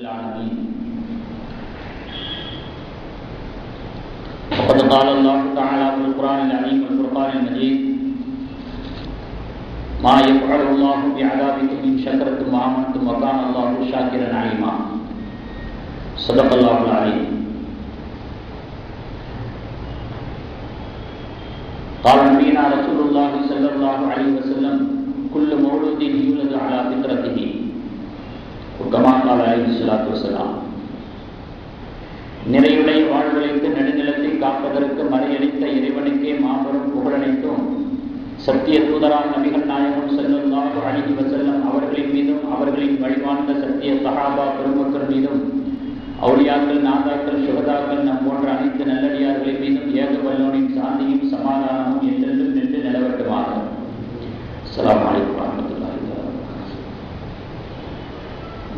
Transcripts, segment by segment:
العالمين. وقد قال الله تعالى في القرآن العظيم والفرقان المجيد: ما يفعل الله بعذابكم إن شكرتم وآمنتم وكان الله شاكرا عليما. صدق الله العظيم. قال نبينا رسول الله صلى الله عليه وسلم: كل مولود يولد على فطرته كما قال عليه الصلاة والسلام. நிறையுடைய வாழ்வழைத்து நெடுநிலத்தை காப்பதற்கு மறையளித்த இறைவனுக்கே மாபெரும் புகழனைத்தும் சத்திய தூதராம் நபிகள் நாயகம் ஸல்லல்லாஹு அலைஹி வஸல்லம் அவர்களின் மீதும் அவர்களின் வழிவாழ்ந்த சத்திய சஹாபா பெருமக்கள் மீதும் அவுலியாக்கள், நாதாக்கள், சுகதாக்கள் நம் போன்ற அனைத்து நல்லடியார்களின் மீதும் ஏக வல்லோனின் சாந்தியும் சமாதானமும் என்றென்றும் நின்று நிலவட்டுமாக. அஸ்ஸலாமு அலைக்கும் வரஹ்மத்துல்லாஹி வபரகாத்துஹு.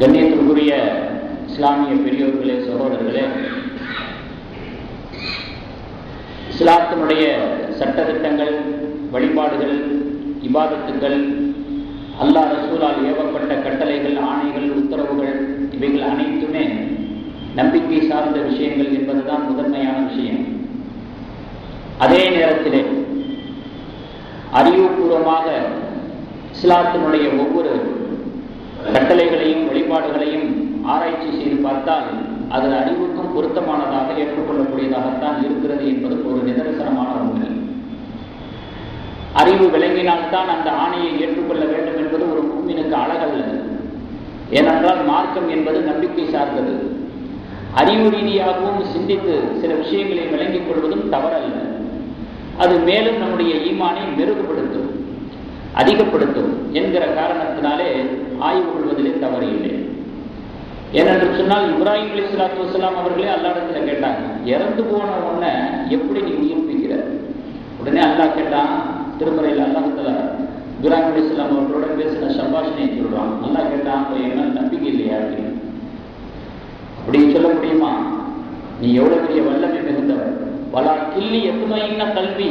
கண்ணியத்திற்குரிய இஸ்லாமிய பெரியோர்களே, சகோதரர்களே, இஸ்லாத்தினுடைய சட்டதிட்டங்கள், வழிபாடுகள், இபாதத்துக்கள், அல்லாஹ் ரசூலால் ஏவப்பட்ட கட்டளைகள், ஆணைகள், உத்தரவுகள், இவைகள் அனைத்துமே நம்பிக்கை சார்ந்த விஷயங்கள் என்பதுதான் முதன்மையான விஷயம். அதே நேரத்திலே அறிவுபூர்வமாக இஸ்லாத்தினுடைய ஒவ்வொரு கட்டளைகளையும் வழிபாடுகளையும் ஆராய்ச்சி செய்து பார்த்தால் அது அறிவுக்கும் பொருத்தமானதாக ஏற்றுக்கொள்ளக்கூடியதாகத்தான் இருக்கிறது என்பது ஒரு நிதர்சனமான உண்மை. அறிவு விளங்கினால்தான் அந்த ஆணையை ஏற்றுக்கொள்ள வேண்டும் என்பது ஒரு முஃமினுக்கு அழகல்ல. ஏனென்றால் மார்க்கம் என்பது நம்பிக்கை சார்ந்தது. அறிவு ரீதியாகவும் சிந்தித்து சில விஷயங்களை விளங்கிக் கொள்வதும் தவறல்ல. அது மேலும் நம்முடைய ஈமானை மெருகுபடுத்தும், அதிகப்படுத்தும் என்கிற காரணத்தினாலே ஆய்வு கொள்வதிலே தவறு இல்லை. ஏனென்று சொன்னால் இப்ராஹிம் அலைஹிஸ்ஸலாத்து வஸ்ஸலாம் அவர்களே அல்லாஹ்விடத்தில் கேட்டாங்க, இறந்து போன உடனே எப்படி நீ உயிர்ப்பிக்கிற? உடனே அல்லாஹ் கேட்டான், திருமறையில் அல்லாஹ்வுத்தாலா இப்ராஹிம் அலைஹிஸ்ஸலாம் அவர்களோட பேசின சம்பாஷணையை சொல்றான். அல்லாஹ் கேட்டான், என்ன நம்பிக்கை இல்லையா அப்படின்னு. அப்படி சொல்ல முடியுமா? நீ எவ்வளவு பெரிய வல்லமை மிகுந்தவர். வலா கிள்ளி எத்துமையின்ன கல்வி,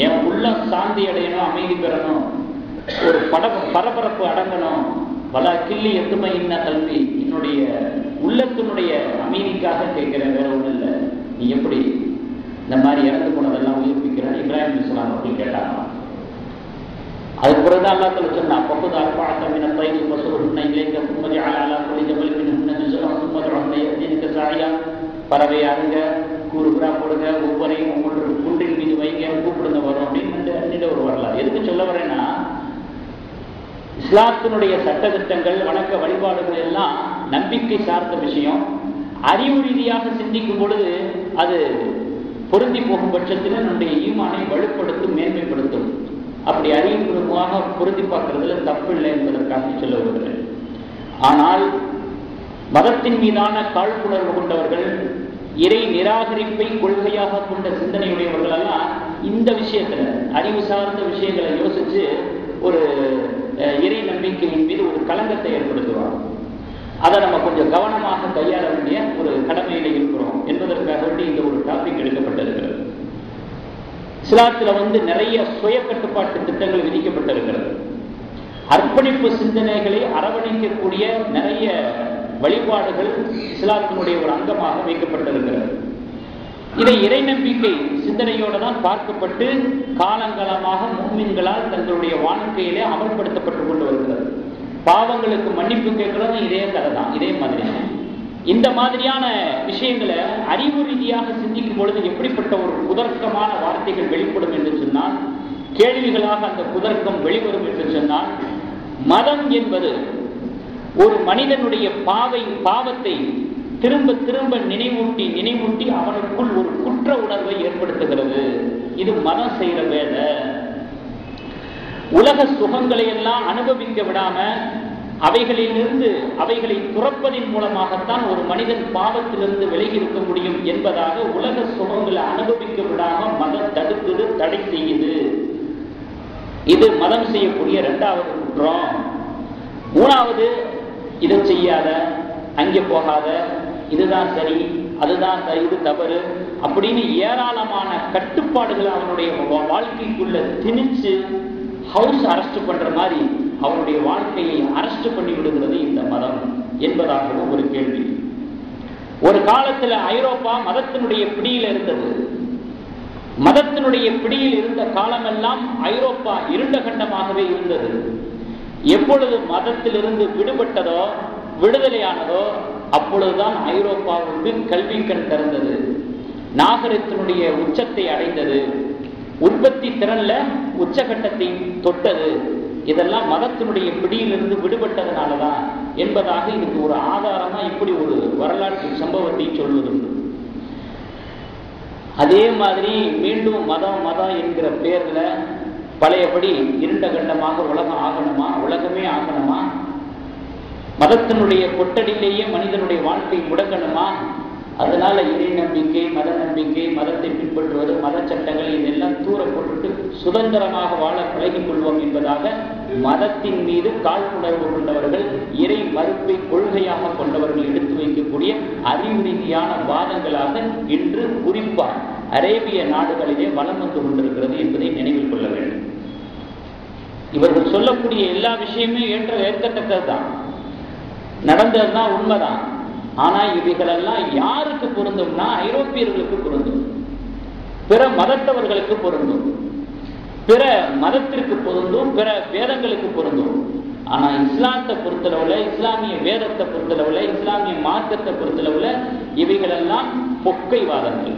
என் உள்ள சாந்தி அடையணும், அமைதி பெறணும், ஒரு பரபரப்பு அடங்கணும். வலா கிள்ளி எத்துமையின்ன கல்வி, என்னுடைய உள்ளத்தினுடைய அமைதிக்காக கேட்கிறேன், வேற ஒன்றும் இல்லை. நீ எப்படி இந்த மாதிரி இறந்து போனதெல்லாம் உயிர்ப்பிக்கிறேன் இப்ராஹிம் அலைஹிஸ்ஸலாம் அப்படின்னு கேட்டாங்க. அதுக்கு பிறகுதான் அல்லாஹ் தஆலா சொன்னான், பக்குத அர்பஅத மின தைரி வஸூருஹுன்ன இலைக சும்ம ஜஅல அலா குல்லி ஜபல் மின்ஹுன்ன ஜுஸஅன் சும்ம துஅஹுன்ன யதீனக சாயா. பறவை அருங்க, கூறுகிறா போடுங்க, ஒவ்வொரையும் ஒவ்வொரு குன்றின் மீது வைங்க, கூப்பிடுங்க வரும் அப்படின்னு ஒரு வரலாறு. எதுக்கு சொல்ல வரேன்னா, இஸ்லாத்தினுடைய சட்டதிட்டங்கள், வணக்க வழிபாடுகள் எல்லாம் நம்பிக்கை சார்ந்த விஷயம். அறிவு ரீதியாக சிந்திக்கும் பொழுது அது பொருந்தி போகும் பட்சத்தில் நம்முடைய ஈமானை வலுப்படுத்தும், மேன்மைப்படுத்தும். அப்படி அறிவுபூர்வமாக பொருந்தி பார்க்கறதுல தப்பு இல்லை என்பதற்காக சொல்ல வருகிறேன். ஆனால் மதத்தின் மீதான காழ்ப்புணர்வு கொண்டவர்கள், இறை நிராகரிப்பை கொள்கையாக கொண்ட சிந்தனையுடையவர்கள் எல்லாம் இந்த விஷயத்துல அறிவு சார்ந்த விஷயங்களை யோசிச்சு ஒரு இறை நம்பிக்கையின் மீது ஒரு களங்கத்தை ஏற்படுத்துவாங்க. அதை நம்ம கொஞ்சம் கவனமாக கையாள வேண்டிய ஒரு கடமையில இருக்கிறோம் என்பதற்காக வேண்டி இந்த ஒரு டாபிக் எடுக்கப்பட்டிருக்கிறது. இஸ்லாத்துல நிறைய சுய கட்டுப்பாட்டு திட்டங்கள் விதிக்கப்பட்டிருக்கிறது. அர்ப்பணிப்பு சிந்தனைகளை அரவணைக்கக்கூடிய நிறைய வழிபாடுகள் இஸ்லாத்தினுடைய ஒரு அங்கமாக வைக்கப்பட்டிருக்கிறது. இதை இறை நம்பிக்கை சிந்தனையோடு தான் பார்க்கப்பட்டு காலங்காலமாக முஃமின்களால் தங்களுடைய வாழ்க்கையிலே அமல்படுத்தப்பட்டுக் கொண்டு வருகிறது. பாவங்களுக்கு மன்னிப்பு கேட்கிறது இதே கதை தான், இதே மாதிரி. இந்த மாதிரியான விஷயங்களை அறிவு ரீதியாக சிந்திக்கும் பொழுது எப்படிப்பட்ட ஒரு குதர்க்கமான வார்த்தைகள் வெளிப்படும் என்று சொன்னால், கேள்விகளாக அந்த குதர்க்கம் வெளிவரும் என்று சொன்னால், மதம் என்பது ஒரு மனிதனுடைய பாவத்தை திரும்ப திரும்ப நினைவூட்டி அவனுக்குள் ஒரு குற்ற உணர்வை ஏற்படுத்துகிறது. இது மதம் செய்கிற வேலை. உலக சுகங்களை எல்லாம் அனுபவிக்க விடாம அவைகளை துறப்பதின் மூலமாகத்தான் ஒரு மனிதன் பாவத்திலிருந்து விலகி இருக்க முடியும் என்பதாக உலக சுகங்களை அனுபவிக்க விடாம மதம் தடுக்குது, தடை செய்யுது. இது மதம் செய்யக்கூடிய இரண்டாவது குற்றம். மூணாவது, இதை செய்யாத, அங்கே போகாத, இதுதான் சரி, அதுதான் சரி, இது தவறு அப்படின்னு ஏராளமான கட்டுப்பாடுகள் அவனுடைய வாழ்க்கைக்குள்ள திணிச்சு ஹவுஸ் அரெஸ்ட் பண்ற மாதிரி அவனுடைய வாழ்க்கையை அரெஸ்ட் பண்ணி விடுகிறது இந்த மதம் என்பதாகவும் ஒரு ஒரு காலத்துல ஐரோப்பா மதத்தினுடைய பிடியில் இருந்தது. மதத்தினுடைய பிடியில் இருந்த காலமெல்லாம் ஐரோப்பா இருண்ட கண்டமாகவே இருந்தது. எப்பொழுது மதத்திலிருந்து விடுபட்டதோ, விடுதலையானதோ, அப்பொழுதுதான் ஐரோப்பாவுக்கு கல்வி கண் திறந்தது, நாகரிகத்தினுடைய உச்சத்தை அடைந்தது, உற்பத்தி திறன்ல உச்சகட்டத்தை தொட்டது. இதெல்லாம் மதத்தினுடைய பிடியிலிருந்து விடுபட்டதனாலதான் என்பதாக இதுக்கு ஒரு ஆதாரமா இப்படி ஒரு வரலாற்று சம்பவத்தை சொல்வதுண்டு. அதே மாதிரி மீண்டும் மதம் என்கிற பேர்ல பழையபடி இருண்ட கண்டமாக உலகம் ஆகணுமா, உலகமே ஆகணுமா, மதத்தினுடைய கொட்டடியிலேயே மனிதனுடைய வாழ்க்கை முடங்கணுமா, அதனால இறை நம்பிக்கை, மத நம்பிக்கை, மதத்தை பின்பற்றுவது, மத சட்டங்கள் இதெல்லாம் தூர போட்டுட்டு சுதந்திரமாக வாழ பழகிக் கொள்வோம் என்பதாக மதத்தின் மீது காழ்ப்புணர்வு கொண்டவர்கள், இறை மறுப்பை கொள்கையாக கொண்டவர்கள் எடுத்து வைக்கக்கூடிய அறிவு ரீதியான வாதங்களாக இன்று குறிப்பாக அரேபிய நாடுகளிலே வலம் வந்து கொண்டிருக்கிறது என்பதை நினைவில் கொள்ள வேண்டும். இவர்கள் சொல்லக்கூடிய எல்லா விஷயமே ஏற்கத்தக்கதுதான், நடந்ததுதான், உண்மைதான். ஆனா இவைகளெல்லாம் யாருக்கு பொருந்தும்னா ஐரோப்பியர்களுக்கு பொருந்தும், பிற மதத்தவர்களுக்கு பொருந்தும், பிற மதத்திற்கு பொருந்தும், பிற வேதங்களுக்கு பொருந்தும். ஆனா இஸ்லாத்தை பொறுத்தளவுல, இஸ்லாமிய வேதத்தை பொறுத்தளவுல, இஸ்லாமிய மார்க்கத்தை பொறுத்தளவுல இவைகளெல்லாம் பொக்கைவாதங்கள்,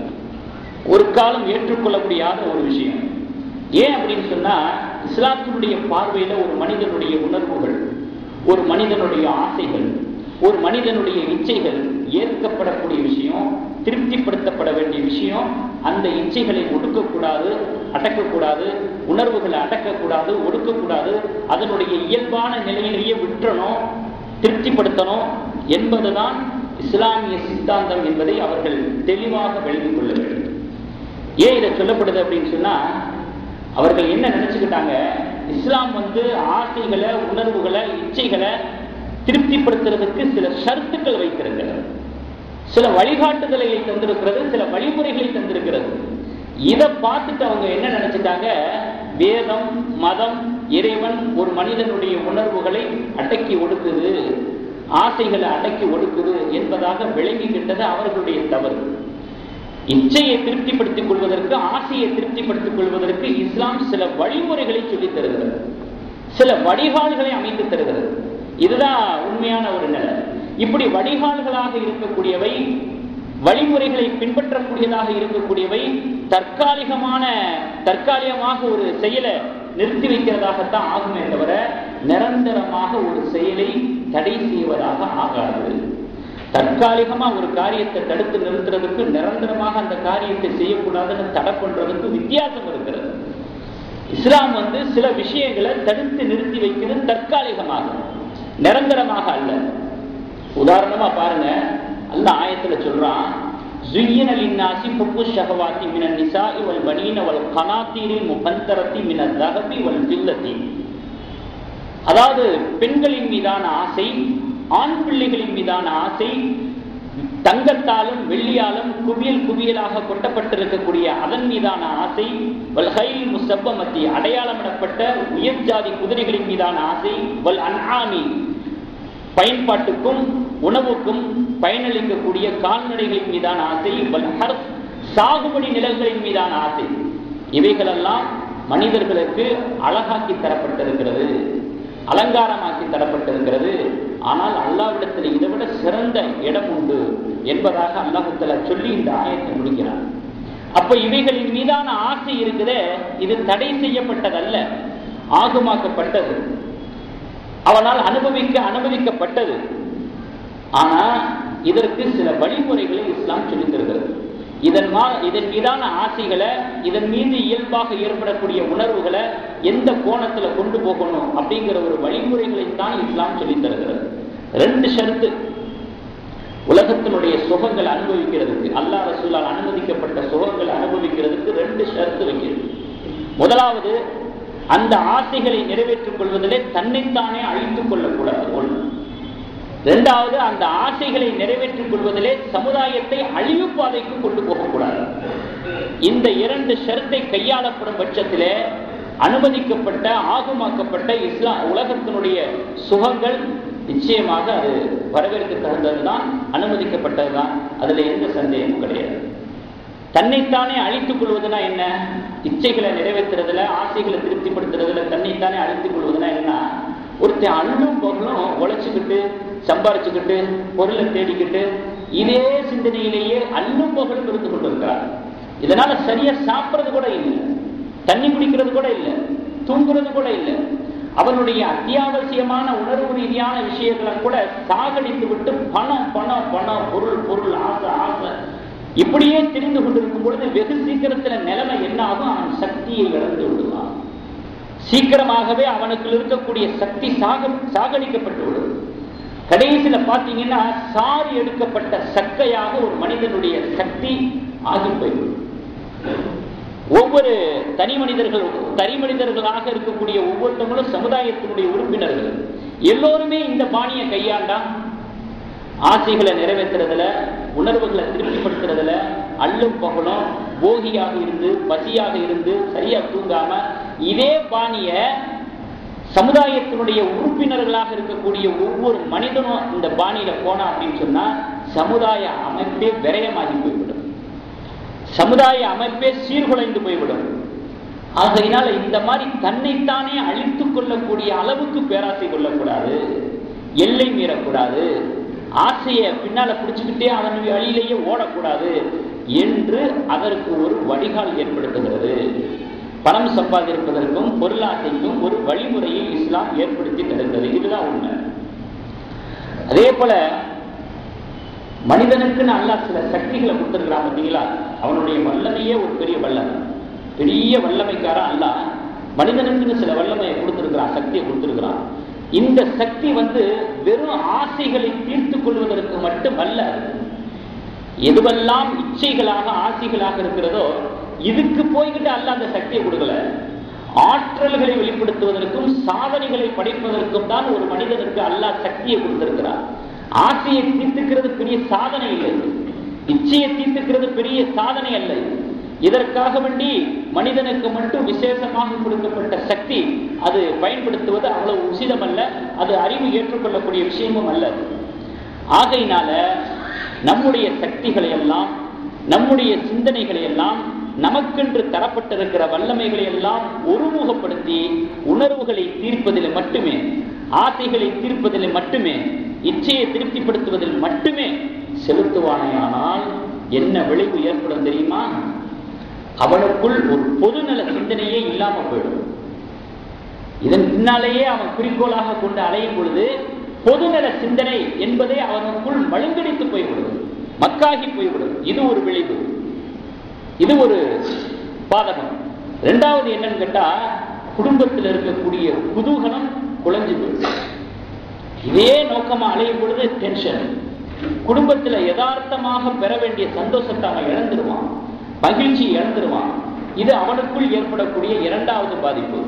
ஒரு காலம் ஏற்றுக்கொள்ள முடியாத ஒரு விஷயம். ஏன் அப்படின்னு சொன்னா, இஸ்லாத்தினுடைய பார்வையில ஒரு மனிதனுடைய உணர்வுகள், ஒரு மனிதனுடைய ஆசைகள், ஒரு மனிதனுடைய இச்சைகள் ஏற்கப்படக்கூடிய விஷயம், திருப்திப்படுத்தப்பட வேண்டிய விஷயம். அந்த இச்சைகளை ஒடுக்கக்கூடாது, அடக்கக்கூடாது, உணர்வுகளை அடக்கக்கூடாது, ஒடுக்கக்கூடாது, அதனுடைய இயல்பான நிலையிலேயே விட்டுறணும், திருப்திப்படுத்தணும் என்பதுதான் இஸ்லாமிய சித்தாந்தம் என்பதை அவர்கள் தெளிவாக விளங்கிக் கொள்ள வேண்டும். ஏன் இதை சொல்லப்படுது அப்படின்னு சொன்னா, அவர்கள் என்ன நினைச்சுக்கிட்டாங்க, இஸ்லாம் ஆசைகளை, உணர்வுகளை, இச்சைகளை திருப்திப்படுத்துறதுக்கு சில ஷர்த்துக்கள் வைத்திருக்கிறது, சில வழிகாட்டுதலை தந்திருக்கிறது, சில வழிமுறைகளை தந்திருக்கிறது. இதை பார்த்துட்டு அவங்க என்ன நினைச்சிட்டாங்க, வேதம், மதம், இறைவன் ஒரு மனிதனுடைய உணர்வுகளை அடக்கி ஒடுக்குது, ஆசைகளை அடக்கி ஒடுக்குது என்பதாக விளங்கிக்கிட்டது அவர்களுடைய தவறு. இச்சையை திருப்திப்படுத்திக் கொள்வதற்கு, ஆசையை திருப்திப்படுத்திக் கொள்வதற்கு இஸ்லாம் சில வழிமுறைகளை சொல்லித் தருகிறது, சில வடிகால்களை அமைத்து தருகிறது. இதுதான் உண்மையான ஒரு நிலை. இப்படி வடிகால்களாக இருக்கக்கூடியவை, வழிமுறைகளை பின்பற்றக்கூடியதாக இருக்கக்கூடியவை தற்காலிகமாக ஒரு செயலை நிறுத்தி வைக்கிறதாகத்தான் ஆகுமே தவிர நிரந்தரமாக ஒரு செயலை தடை செய்வதாக ஆகாது. தற்காலிகமா ஒரு காரியத்தை தடுத்து நிறுத்துறதுக்கு, நிரந்தரமாக அந்த காரியத்தை செய்யக்கூடாதுன்னு தடை பண்றதுக்கு வித்தியாசம் இருக்கிறது. இஸ்லாம் சில விஷயங்களை தடுத்து நிறுத்தி வைக்கிறது தற்காலிகமாக, நிரந்தரமாக அல்ல. உதாரணமா பாருங்க, அல்லாஹ் ஆயத்துல சொல்றான், زُيِّنَ لِلنَّاسِ حُبُّ الشَّهَوَاتِ مِنَ النِّسَاءِ وَالْبَنِينَ وَالْقَنَاطِيرِ الْمُقَنطَرَةِ مِنَ الذَّهَبِ وَالْفِضَّةِ. அதாவது பெண்களின் மீதான ஆசை, ஆண் பிள்ளைகளின் மீதான ஆசை, தங்கத்தாலும் வெள்ளியாலும் குவியல் குவியலாக கொட்டப்பட்டிருக்கக்கூடிய அதன் மீதான ஆசை, வல் ஹைல் முஸவ்வமத்தி அடையாளமிடப்பட்ட உயர் ஜாதி குதிரைகளின் மீதான ஆசை, வல் அன்ஆமி பயன்பாட்டுக்கும் உணவுக்கும் பயனளிக்கக்கூடிய கால்நடைகளின் மீதான ஆசை, வல் ஹர்ஸ் சாகுபடி நிலங்களின் மீதான ஆசை. இவைகளெல்லாம் மனிதர்களுக்கு அழகாக்கி தரப்பட்டிருக்கிறது, அலங்காரமாக்கி தரப்பட்டிருக்கிறது. ஆனால் அல்லாஹ்விடத்தில் இதைவிட சிறந்த இடம் உண்டு என்பதாக அல்லாஹ் தஆலா சொல்லி இந்த ஆயத்தை முடிக்கிறார். அப்ப இவைகளின் மீதான ஆசை இருக்குதே, இது தடை செய்யப்பட்டதல்ல, ஆகுமாக்கப்பட்டது, அவனால் அனுமதிக்கப்பட்டது. ஆனா இதற்கு சில வழிமுறைகளை இஸ்லாம் சொல்லித் தருகிறது. இதன் மீதான ஆசைகளை, இதன் மீது இயல்பாக ஏற்படக்கூடிய உணர்வுகளை எந்த கோணத்துல கொண்டு போகணும் அப்படிங்கிற ஒரு வழிமுறைகளை தான் இஸ்லாம் சொல்லித் தருகிறது. 2 ஷர்த்து உலகத்தினுடைய சுகங்கள் அனுபவிக்கிறதுக்கு, அல்லாஹ் ரசூலால் அனுமதிக்கப்பட்ட சுகங்கள் அனுபவிக்கிறதுக்கு 2 ஷர்த்து வைக்கிறது. முதலாவது, அந்த ஆசைகளை நிறைவேற்றிக் கொள்வதிலே தன்னைத்தானே அழித்துக் கொள்ளக்கூடாது ஒன்று. இரண்டாவது, அந்த ஆசைகளை நிறைவேற்றிக் கொள்வதிலே சமுதாயத்தை அழிவு பாதைக்கு கொண்டு போகக்கூடாது. இந்த 2 ஷர்த்தை கையாளப்படும் பட்சத்திலே அனுமதிக்கப்பட்ட, ஆகுமாக்கப்பட்ட உலகத்தினுடைய சுகங்கள் நிச்சயமாக அது வரவேற்க தகுந்ததுதான், அனுமதிக்கப்பட்டதுதான், அதுல எந்த சந்தேகமும் கிடையாது. தன்னைத்தானே அழித்துக் கொள்வதுனா என்ன? இச்சைகளை நிறைவேற்றுறதுல, ஆசைகளை திருப்திப்படுத்துறதுல தன்னைத்தானே அழித்துக் கொள்வதுனா என்ன? ஒருத்தன் அள்ளும் பகலும் உழைச்சுக்கிட்டு சம்பாரிச்சுக்கிட்டு பொருளை தேடிக்கிட்டு இதே சிந்தனையிலேயே அள்ளும் பகலும் இருந்து கொண்டிருக்கிறார். இதனால சரியா சாப்பிட்றது கூட இல்லை, தண்ணி குடிக்கிறது கூட இல்லை, தூங்குறது கூட இல்லை. அவனுடைய அத்தியாவசியமான உணர்வு ரீதியான விஷயங்களை கூட சாகடித்து விட்டு பணம் பணம் பணம் பொருள் பொருள் ஆசை ஆசை இப்படியே தெரிந்து கொண்டிருக்கும் பொழுது வெகு சீக்கிரத்துல நிலைமை என்ன ஆகும்? அவன் சக்தியை இழந்து விடுவான். சீக்கிரமாகவே அவனுக்கு இருக்கக்கூடிய சக்தி சாகடிக்கப்பட்டு விடும். கடைசியில பாத்தீங்கன்னா சாரி எடுக்கப்பட்ட சக்கையாக ஒரு மனிதனுடைய சக்தி ஆகி போய்விடும். ஒவ்வொரு தனி மனிதர்களாக இருக்கக்கூடிய ஒவ்வொருத்தவங்களும் சமுதாயத்தினுடைய உறுப்பினர்கள் எல்லோருமே இந்த பாணியை கையாண்டா ஆசைகளை நிறைவேற்றுறதுல, உணர்வுகளை திருப்திப்படுத்துறதுல அள்ளும் பகலும் போகியாக இருந்து பசியாக இருந்து சரியா தூங்காம இதே பாணிய சமுதாயத்தினுடைய உறுப்பினர்களாக இருக்கக்கூடிய ஒவ்வொரு மனிதனும் இந்த பாணியில போனா அப்படின்னு சொன்னா சமுதாய அமைப்பே விரயமாகி போய்விடும், சமுதாய அமைப்பே சீர்குலைந்து போய்விடும். ஆகையினால இந்த மாதிரி தன்னைத்தானே அழித்துக் கொள்ளக்கூடிய அளவுக்கு பேராசை கொள்ளக்கூடாது, எல்லை மீறக்கூடாது, ஆசையை பின்னால பிடிச்சுக்கிட்டே அதன் வழியிலேயே ஓடக்கூடாது என்று அதற்கு ஒரு வடிகால் ஏற்படுத்துகிறது. பணம் சம்பாதிப்பதற்கும் பொருளாசைக்கும் ஒரு வழிமுறையை இஸ்லாம் ஏற்படுத்தி தருகிறது. இதுதான் உண்மை. அதே போல மனிதனுக்குன்னு அல்லாஹ் சில சக்திகளை கொடுத்திருக்கிறான் பார்த்தீங்களா? அவனுடைய வல்லமையே ஒரு பெரிய வல்லமை, பெரிய வல்லமைக்காரன் அல்லாஹ் மனிதனுக்குன்னு சில வல்லமையை கொடுத்திருக்கிறான், சக்தியை கொடுத்திருக்கிறான். இந்த சக்தி வெறும் ஆசைகளை தீர்த்து கொள்வதற்கு மட்டுமல்ல, எதுவெல்லாம் இச்சைகளாக ஆசைகளாக இருக்கிறதோ இதுக்கு போய்கிட்டு அல்லாஹ் அந்த சக்தியை கொடுக்கல. ஆற்றல்களை வெளிப்படுத்துவதற்கும் சாதனைகளை படைப்பதற்கும் தான் ஒரு மனிதனுக்கு அல்லாஹ் சக்தியை கொடுத்திருக்கிறார். ஆசையை தீர்த்துக்கிறது பெரிய சாதனை இல்லை, இச்சையை தீர்த்துக்கிறது பெரிய சாதனை அல்ல. இதற்காக வேண்டி மனிதனுக்கு மட்டும் விசேஷமாக கொடுக்கப்பட்ட சக்தி அது பயன்படுத்துவது அவ்வளவு உசிதம் அல்ல, அது அறிவு ஏற்றுக்கொள்ளக்கூடிய விஷயமும் அல்ல. ஆகையினால நம்முடைய சக்திகளை எல்லாம், நம்முடைய சிந்தனைகளை எல்லாம், நமக்கென்று தரப்பட்டிருக்கிற வல்லமைகளை எல்லாம் ஒருமுகப்படுத்தி உணர்வுகளை தீர்ப்பதில் மட்டுமே, ஆசைகளை தீர்ப்பதில் மட்டுமே, இச்சையை திருப்திப்படுத்துவதில் மட்டுமே செலுத்துவானேயானால் என்ன விளைவு ஏற்படும் தெரியுமா? அவனுக்குள் ஒரு பொதுநல சிந்தனையே இல்லாம போயிடும். இதன் பின்னாலேயே அவன் குறிக்கோளாக கொண்டு அலையும் பொழுது பொதுநல சிந்தனை என்பதை அவனுக்குள் மழுங்கடித்து போய்விடும், மக்காகி போய்விடும். இது ஒரு விளைவு, இது ஒரு பாதகம். இரண்டாவது என்னன்னு கேட்டா, குடும்பத்தில் இருக்கக்கூடிய குதூகலம் குலைஞ்சு போயிடும். இதே நோக்கமா அலையும் பொழுது டென்ஷன், குடும்பத்தில் யதார்த்தமாக பெற வேண்டிய சந்தோஷத்தை அவன் இழந்துருவான், மகிழ்ச்சி இழந்துருவான். இது அவனுக்குள் ஏற்படக்கூடிய இரண்டாவது பாதிப்பு.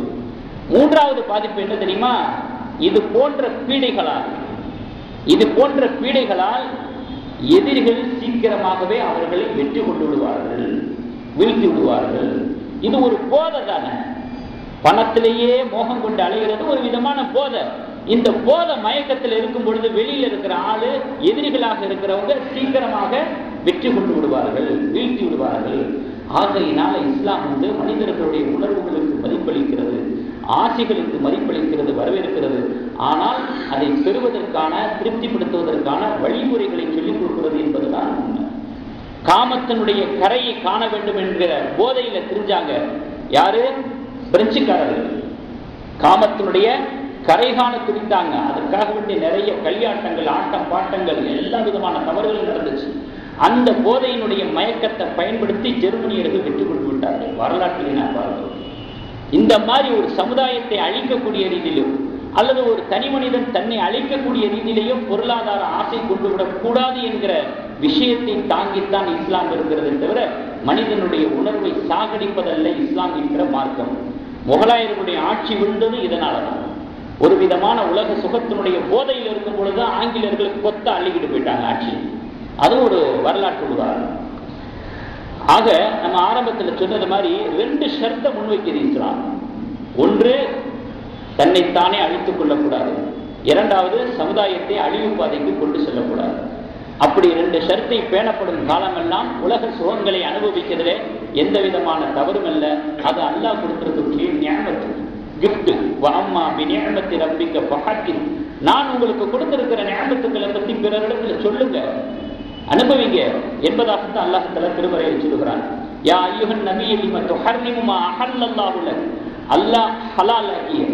மூன்றாவது பாதிப்பு என்ன தெரியுமா? இது போன்ற பீடைகளால் எதிரிகள் சீக்கிரமாகவே அவர்களை வெற்றி கொண்டு விடுவார்கள், வீழ்த்தி விடுவார்கள். இது ஒரு போதை தானே. பணத்திலேயே மோகம் கொண்டு அலைகிறது ஒரு விதமான போதை. இந்த போதை மயக்கத்தில் இருக்கும் பொழுது வெளியில் இருக்கிற ஆளு, எதிரிகளாக இருக்கிறவங்க சீக்கிரமாக வெற்றி கொண்டு விடுவார்கள், வீழ்த்தி விடுவார்கள். ஆகையினால இஸ்லாம் மனிதர்களுடைய உணர்வுகளுக்கு மதிப்பளிக்கிறது, ஆசைகளுக்கு மதிப்பளிக்கிறது, வரவேற்கிறது. ஆனால் அதை பெறுவதற்கான, திருப்திப்படுத்துவதற்கான வழிமுறைகளை சொல்லிக் கொடுக்கிறது என்பதுதான் உண்மை. காமத்தினுடைய கரையை காண வேண்டும் என்கிற போதையில தெரிஞ்சாங்க யாரு? பிரெஞ்சுக்காரர்கள். காமத்தினுடைய கரை காண துடித்தாங்க. அதற்காக வேண்டிய நிறைய களியாட்டங்கள், ஆட்டம் பாட்டங்கள், எல்லா விதமான தவறுகளும் நடந்துச்சு. அந்த போதையினுடைய மயக்கத்தை பயன்படுத்தி ஜெர்மனியர்கள் வெற்றி கொண்டு விட்டார்கள். வரலாற்றில் நான் பார்க்கிறோம். இந்த மாதிரி ஒரு சமுதாயத்தை அழிக்கக்கூடிய ரீதியிலும் அல்லது ஒரு தனி மனிதன் தன்னை அழிக்கக்கூடிய ரீதியிலேயும் பொருளாதார ஆசை கொண்டு விடக்கூடாது என்கிற விஷயத்தை தாங்கித்தான் இஸ்லாம் இருக்கிறது தவிர மனிதனுடைய உணர்வை சாகடிப்பதல்ல இஸ்லாம் என்கிற மார்க்கம். முகலாயர்களுடைய ஆட்சி விழுந்தது இதனாலதான். ஒரு விதமான உலக சுகத்தினுடைய போதையில் இருக்கும் பொழுதுதான் ஆங்கிலேயர்களுக்கு கொத்த அள்ளிக்கிட்டு போயிட்டாங்க ஆட்சி. அது ஒரு வரலாற்று உதாரணம். ஆக நம்ம ஆரம்பத்தில் சொன்னது மாதிரி 2 ஷர்த்தை முன்வைக்கிறது இஸ்லாம். ஒன்று, தன்னைத்தானே அழித்துக் கொள்ளக்கூடாது. இரண்டாவது சமுதாயத்தை அழிவு பாதைக்கு கொண்டு செல்லக்கூடாது. அப்படி 2 ஷர்த்தை பேணப்படும் காலமெல்லாம் உலக சுகங்களை அனுபவிக்கிறதுல எந்த விதமான தவறும் அல்ல. அது அல்லாஹ் கொடுத்திருக்கக்கூடிய நியமத்து, கிஃப்ட். வஅம்மா பிநிஅமத்தி ரப்பிக்க ஃபஹத்தின், நான் உங்களுக்கு கொடுத்திருக்கிற நியமத்துக்களை பற்றி பிறரிடத்துல சொல்லுங்க, அனுபவிங்க என்பதாகத்தான் அல்லாஹ் தஆலா திருமறையில் சொல்கிறான். யா அய்யுஹன் நபிய்ய லிம துஹர்ரிமு மா அஹல்லல்லாஹு லக், அல்லாஹ் ஹலால் ஆக்கிய,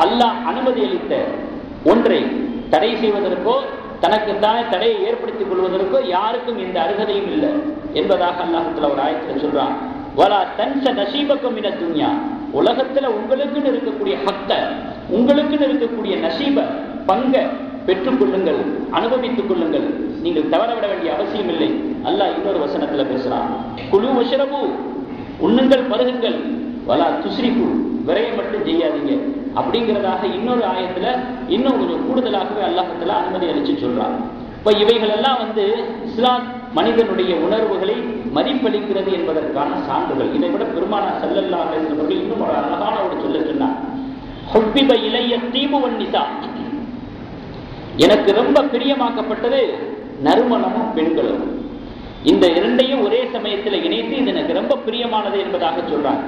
அல்லாஹ் அனுமதி அளித்த ஒன்றை தடை செய்வதற்கோ தனக்குத்தானே தடையை ஏற்படுத்திக் கொள்வதற்கோ யாருக்கும் எந்த அருகதையும் இல்லை என்பதாக அல்லாஹ் தஆலா ஒரு ஆயத்தில் சொல்றான். வலா தன்ஸ நஸீபக்கும் மினத் துன்யா, உலகத்துல உங்களுக்குன்னு இருக்கக்கூடிய ஹக்க, உங்களுக்குன்னு இருக்கக்கூடிய நசீப பங்க பெற்றுக் கொள்ளுங்கள், அனுபவித்துக் கொள்ளுங்கள், நீங்கள் தவறவிட வேண்டிய அவசியம் இல்லை. அல்லாஹ் இன்னொரு வசனத்துல பேசுறான். குலு வஷ்ரபு, உண்ணுங்கள் பருகுங்கள், வலா துஸ்ரிஃபு, விரைய மட்டும் செய்யாதீங்க அப்படிங்கிறதாக இன்னொரு ஆயத்துல இன்னும் கொஞ்சம் கூடுதலாகவே அல்லாஹ் தஆலா அனுமதி அளிச்சு சொல்றான். இப்ப இவைகள் எல்லாம் இஸ்லாம் மனிதனுடைய உணர்வுகளை மதிப்பளிக்கிறது என்பதற்கான சான்றுகள். இதை விட பெருமானார் ஸல்லல்லாஹு அலைஹி வஸல்லம் அவர்கள் இன்னும் ஒரு அழகான ஒரு சொல்ல சொன்னார். ஹுப்பிப இலைய தீபு வன் நிசா, எனக்கு ரொம்ப பிரியமாக்கப்பட்டது நறுமணமும் பெண்களும். இந்த இரண்டையும் ஒரே சமயத்தில் இணைத்து இது எனக்கு ரொம்ப பிரியமானது என்பதாக சொல்றாங்க.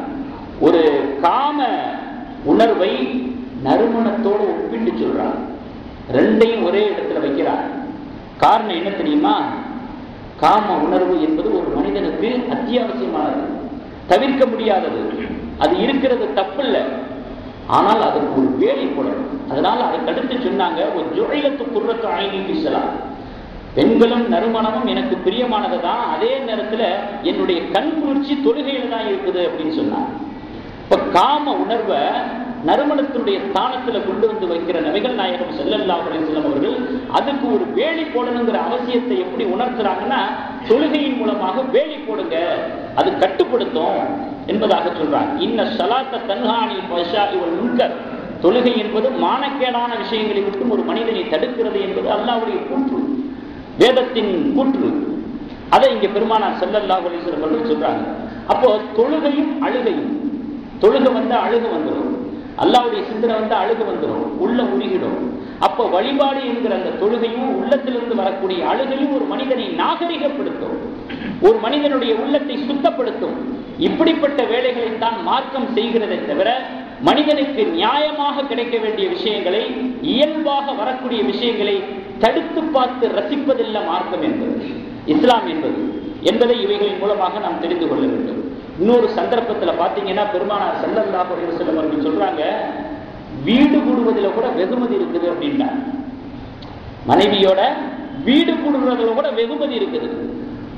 ஒரு காம உணர்வை நறுமணத்தோடு ஒப்பிட்டு சொல்றாங்க. ரெண்டையும் ஒரே இடத்துல வைக்கிறார். காரணம் என்ன தெரியுமா? காம உணர்வு என்பது ஒரு மனிதனுக்கு அத்தியாவசியமானது, தவிர்க்க முடியாதது. அது இருக்கிறது தப்பில்ல, ஆனால் அதுக்கு ஒரு வேலை போடணும். அதனால அதுக்கு அடுத்து சொன்னாங்க, ஒரு ஜுழைலத்து குர்ரத்து ஐனி பிஸ்ஸலாம், பெண்களும் நறுமணமும் எனக்கு பிரியமானது தான், அதே நேரத்தில் என்னுடைய கண் குளிர்ச்சி தொழுகையில் தான் இருக்குது அப்படின்னு சொன்னாங்க. இப்ப காம உணர்வை நறுமணத்தினுடைய ஸ்தானத்துல கொண்டு வந்து வைக்கிற நபிகள் நாயகம் ஸல்லல்லாஹு அலைஹி வஸல்லம் அவர்கள் அதுக்கு ஒரு வேலி போடணுங்கிற அவசியத்தை எப்படி உணர்த்துறாங்கன்னா, தொழுகையின் மூலமாக வேலி போடுங்க, அது கட்டுப்படுத்தும் என்பதாக சொல்றாங்க. இன்ன ஸலாத்த தன்ஹா அனில் ஃபஹ்ஷாஇ வல் முன்கர், தொழுகை என்பது மானக்கேடான விஷயங்களை விட்டு ஒரு மனிதனை தடுக்கிறது என்பது அல்லாஹ்வுடைய கூற்று, வேதத்தின் கூற்று. அதை இங்க பெருமானார் ஸல்லல்லாஹு அலைஹி வஸல்லம் அவர்கள் சொல்றாங்க. அப்போ தொழுகையும் அழுகையும், தொழுகை வந்தா அழுகு வந்துடும், அல்லாஹ்வுடைய சிந்தனை வந்தா அழுகு வந்துடும், உள்ள உருகிடும். அப்ப வழிபாடு என்கிற அந்த தொழுகையும் உள்ளத்திலிருந்து வரக்கூடிய அழுகையும் ஒரு மனிதனை நாகரிகப்படுத்தும், ஒரு மனிதனுடைய உள்ளத்தை சுத்தப்படுத்தும். இப்படிப்பட்ட வேலைகளை தான் மார்க்கம் செய்கிறதை தவிர மனிதனுக்கு நியாயமாக கிடைக்க வேண்டிய விஷயங்களை, இயல்பாக வரக்கூடிய விஷயங்களை தடுத்து பார்த்து ரசிப்பதில்லை மார்க்கம் என்பது, இஸ்லாம் என்பதை இவைகளின் மூலமாக நாம் தெரிந்து கொள்ள வேண்டும். இன்னொரு சந்தர்ப்பத்தில் பார்த்தீங்கன்னா பெருமானார் ஸல்லல்லாஹு அலைஹி வஸல்லம் அவர்கள் சொல்றாங்க, வீடு கூடுவதில் கூட வெகுமதி இருக்குது அப்படின்னா, மனைவியோட வீடு கூடுறதுல கூட வெகுமதி இருக்குது.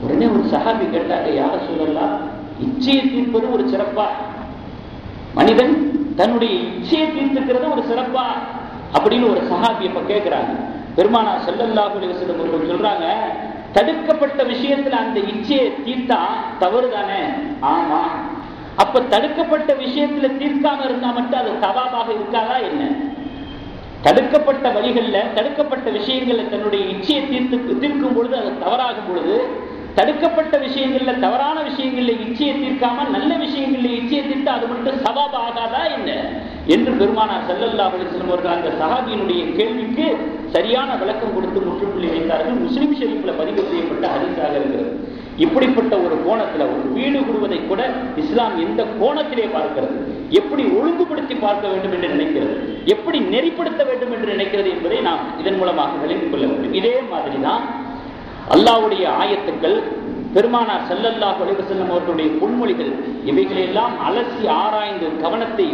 உடனே ஒரு சஹாபி கேட்டாங்க, யார சொல்லலாம், இச்சையை தீர்ப்பது ஒரு சிறப்பா, மனிதன் தன்னுடைய இச்சையை தீர்த்துக்கிறது ஒரு சிறப்பா அப்படின்னு ஒரு சஹாபி இப்ப கேட்கிறாங்க. பெருமானார் ஸல்லல்லாஹு அலைஹி வஸல்லம் அவர்கள் சொல்றாங்க, தடுக்கப்பட்ட விஷயத்துல அந்த இச்சையை தீர்த்தா தவறு தானே? ஆமா. அப்ப தடுக்கப்பட்ட விஷயத்துல தீர்க்காம இருந்தா மட்டும் அது தவாபாக இருக்காதா என்ன? தடுக்கப்பட்ட வழிகள்ல, தடுக்கப்பட்ட விஷயங்கள்ல தன்னுடைய இச்சையை தீர்க்கும் பொழுது அது தவறாகும் பொழுது, தடுக்கப்பட்ட விஷயங்கள்ல, தவறான விஷயங்கள்ல இச்சையை தீர்க்காம நல்ல விஷயங்கள்ல இச்சையை தீர்த்தா அது மட்டும் சவாபா ஆகாதா என்ன என்று பெருமானார் ஸல்லல்லாஹு அலைஹி வஸல்லம் அவர்கள் அந்த சஹாபியினுடைய கேள்விக்கு சரியான விளக்கம் கொடுத்து முற்றுப்புள்ளி வைத்தார்கள். முஸ்லிம் ஷரீஃப்ல பதிவு செய்யப்பட்ட ஹதீஸாக இருக்கிறது. இப்படிப்பட்ட ஒரு கோணத்துல ஒரு வீடு கூடுவதை கூட இஸ்லாம் எந்த கோணத்திலே பார்க்கிறது, எப்படி ஒழுங்குபடுத்தி பார்க்க வேண்டும் என்று நினைக்கிறது, எப்படி நெறிப்படுத்த வேண்டும் என்று நினைக்கிறது என்பதை நாம் இதன் மூலமாக விளங்கிக் கொள்ள வேண்டும். இதே மாதிரிதான் அல்லாஹ்வுடைய ஆயத்துக்கள், பெருமானார் ஸல்லல்லாஹு அலைஹி வஸல்லம் அவர்களுடைய பொன்மொழிகள், இவைகளெல்லாம் அலசி ஆராய்ந்து கவனத்தை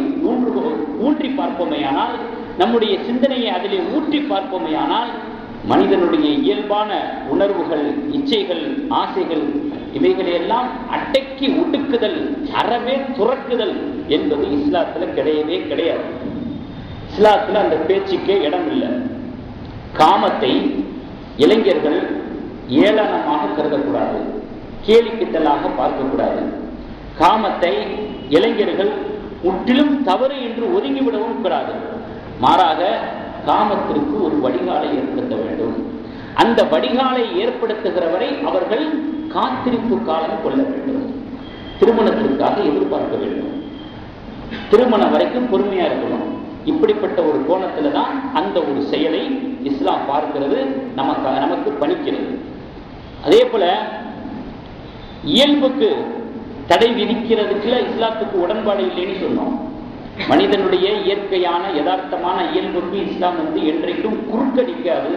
ஊன்றி பார்ப்போமேயானால், நம்முடைய சிந்தனையை அதிலே ஊற்றி பார்ப்போமேயானால், மனிதனுடைய இயல்பான உணர்வுகள், இச்சைகள், ஆசைகள் இவைகளையெல்லாம் அடக்கி ஒடுக்குதல், அறவே துறக்குதல் என்பது இஸ்லாத்துல கிடையவே கிடையாது. இஸ்லாத்துல அந்த பேச்சுக்கே இடம் இல்லை. காமத்தை இளைஞர்கள் ஏளனமாக கருதக்கூடாது, கேலிக்கித்தலாக பார்க்கக்கூடாது. காமத்தை இளைஞர்கள் முற்றிலும் தவறு என்று ஒதுங்கிவிடவும் கூடாது. மாறாக காமத்திற்கு ஒரு வடிகாலை ஏற்படுத்த வேண்டும். அந்த வடிகாலை ஏற்படுத்துகிறவரை அவர்கள் காத்திருப்பு காலம் கொள்ள வேண்டும். திருமணத்திற்காக எதிர்பார்க்க வேண்டும். திருமணம் வரைக்கும் பொறுமையா இருக்கணும். இப்படிப்பட்ட ஒரு கோணத்துல தான் அந்த ஒரு செயலை இஸ்லாம் பார்க்கிறது, நமக்கு பணிக்கிறது. அதே போல இயல்புக்கு தடை விதிக்கிறதுக்குள்ள இஸ்லாத்துக்கு உடன்பாடு இல்லைன்னு சொன்னோம். மனிதனுடைய இயற்கையான யதார்த்தமான இயல்புக்கு இஸ்லாம் என்றைக்கும் குறுக்கடிக்காது,